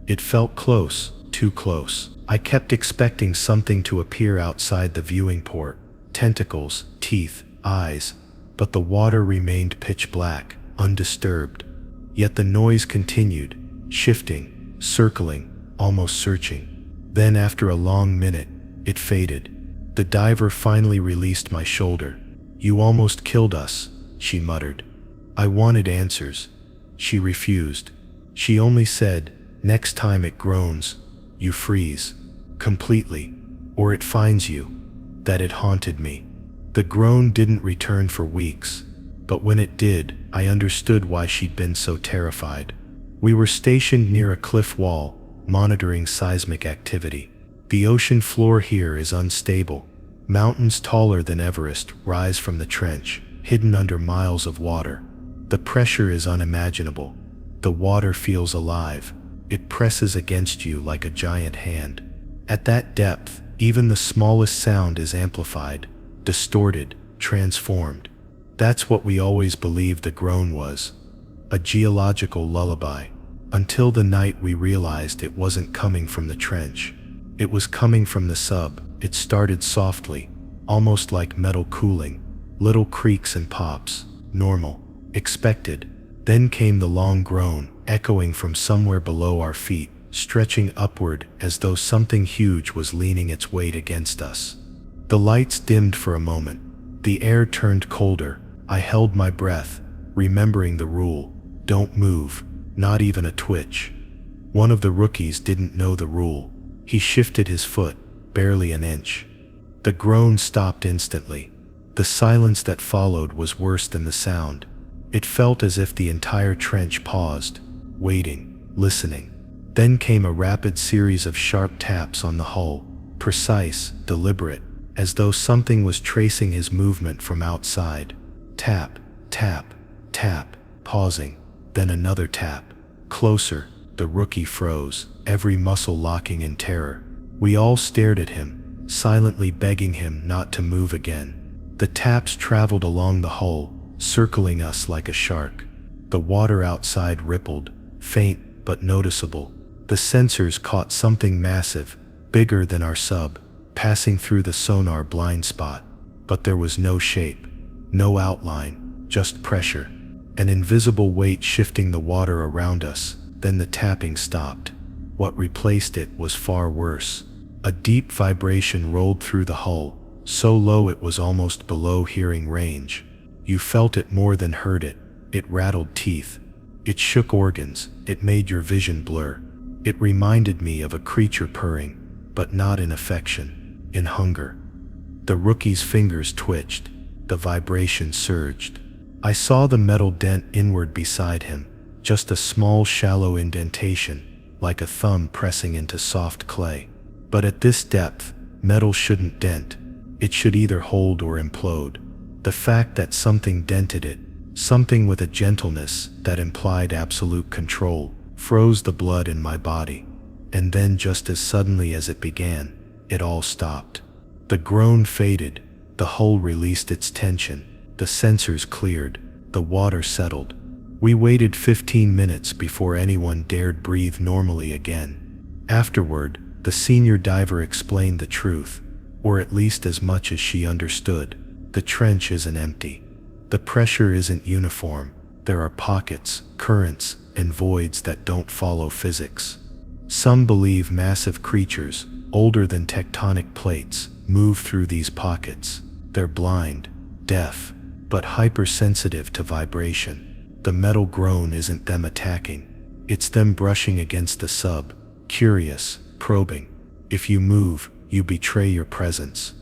It felt close, too close. I kept expecting something to appear outside the viewing port, tentacles, teeth, eyes, but the water remained pitch black, undisturbed. Yet the noise continued, shifting, circling, almost searching. Then after a long minute, it faded. The diver finally released my shoulder. "You almost killed us," she muttered. I wanted answers. She refused. She only said, "Next time it groans, you freeze. Completely. Or it finds you." That it haunted me. The groan didn't return for weeks. But when it did, I understood why she'd been so terrified. We were stationed near a cliff wall, monitoring seismic activity. The ocean floor here is unstable. Mountains taller than Everest rise from the trench, hidden under miles of water. The pressure is unimaginable. The water feels alive. It presses against you like a giant hand. At that depth, even the smallest sound is amplified, distorted, transformed. That's what we always believed the groan was. A geological lullaby. Until the night we realized it wasn't coming from the trench. It was coming from the sub. It started softly, almost like metal cooling. Little creaks and pops. Normal. Expected. Then came the long groan, echoing from somewhere below our feet, stretching upward as though something huge was leaning its weight against us. The lights dimmed for a moment. The air turned colder. I held my breath, remembering the rule: don't move, not even a twitch. One of the rookies didn't know the rule. He shifted his foot, barely an inch. The groan stopped instantly. The silence that followed was worse than the sound. It felt as if the entire trench paused, waiting, listening. Then came a rapid series of sharp taps on the hull, precise, deliberate, as though something was tracing his movement from outside. Tap, tap, tap, pausing, then another tap. Closer. The rookie froze, every muscle locking in terror. We all stared at him, silently begging him not to move again. The taps traveled along the hull, circling us like a shark. The water outside rippled, faint but noticeable. The sensors caught something massive, bigger than our sub, passing through the sonar blind spot. But there was no shape, no outline, just pressure. An invisible weight shifting the water around us. Then the tapping stopped. What replaced it was far worse. A deep vibration rolled through the hull, so low it was almost below hearing range. You felt it more than heard it. It rattled teeth. It shook organs. It made your vision blur. It reminded me of a creature purring, but not in affection, in hunger. The rookie's fingers twitched. The vibration surged. I saw the metal dent inward beside him. Just a small shallow indentation, like a thumb pressing into soft clay. But at this depth, metal shouldn't dent. It should either hold or implode. The fact that something dented it, something with a gentleness that implied absolute control, froze the blood in my body. And then just as suddenly as it began, it all stopped. The groan faded, the hull released its tension, the sensors cleared, the water settled. We waited 15 minutes before anyone dared breathe normally again. Afterward, the senior diver explained the truth, or at least as much as she understood. The trench isn't empty. The pressure isn't uniform. There are pockets, currents, and voids that don't follow physics. Some believe massive creatures, older than tectonic plates, move through these pockets. They're blind, deaf, but hypersensitive to vibration. The metal groan isn't them attacking. It's them brushing against the sub, curious, probing. If you move, you betray your presence.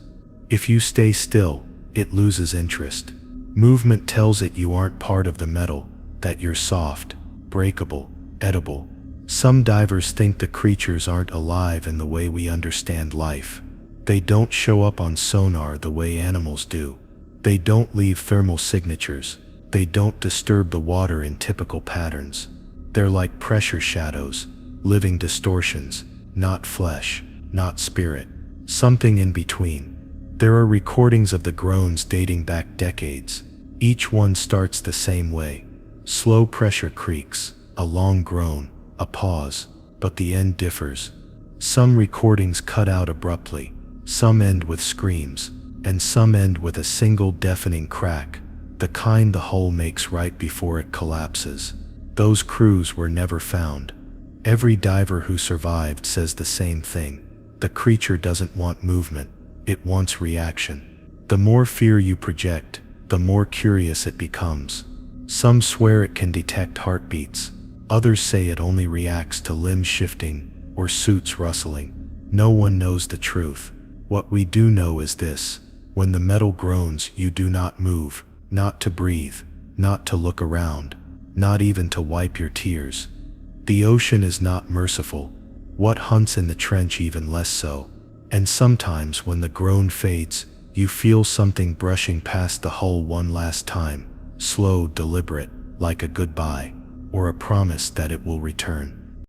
If you stay still, it loses interest. Movement tells it you aren't part of the metal, that you're soft, breakable, edible. Some divers think the creatures aren't alive in the way we understand life. They don't show up on sonar the way animals do. They don't leave thermal signatures. They don't disturb the water in typical patterns. They're like pressure shadows, living distortions, not flesh, not spirit, something in between. There are recordings of the groans dating back decades. Each one starts the same way. Slow pressure creaks, a long groan, a pause, but the end differs. Some recordings cut out abruptly, some end with screams, and some end with a single deafening crack. The kind the hull makes right before it collapses. Those crews were never found. Every diver who survived says the same thing. The creature doesn't want movement, it wants reaction. The more fear you project, the more curious it becomes. Some swear it can detect heartbeats. Others say it only reacts to limbs shifting or suits rustling. No one knows the truth. What we do know is this: when the metal groans, you do not move. Not to breathe, not to look around, not even to wipe your tears. The ocean is not merciful. What hunts in the trench even less so. And sometimes when the groan fades, you feel something brushing past the hull one last time, slow, deliberate, like a goodbye, or a promise that it will return.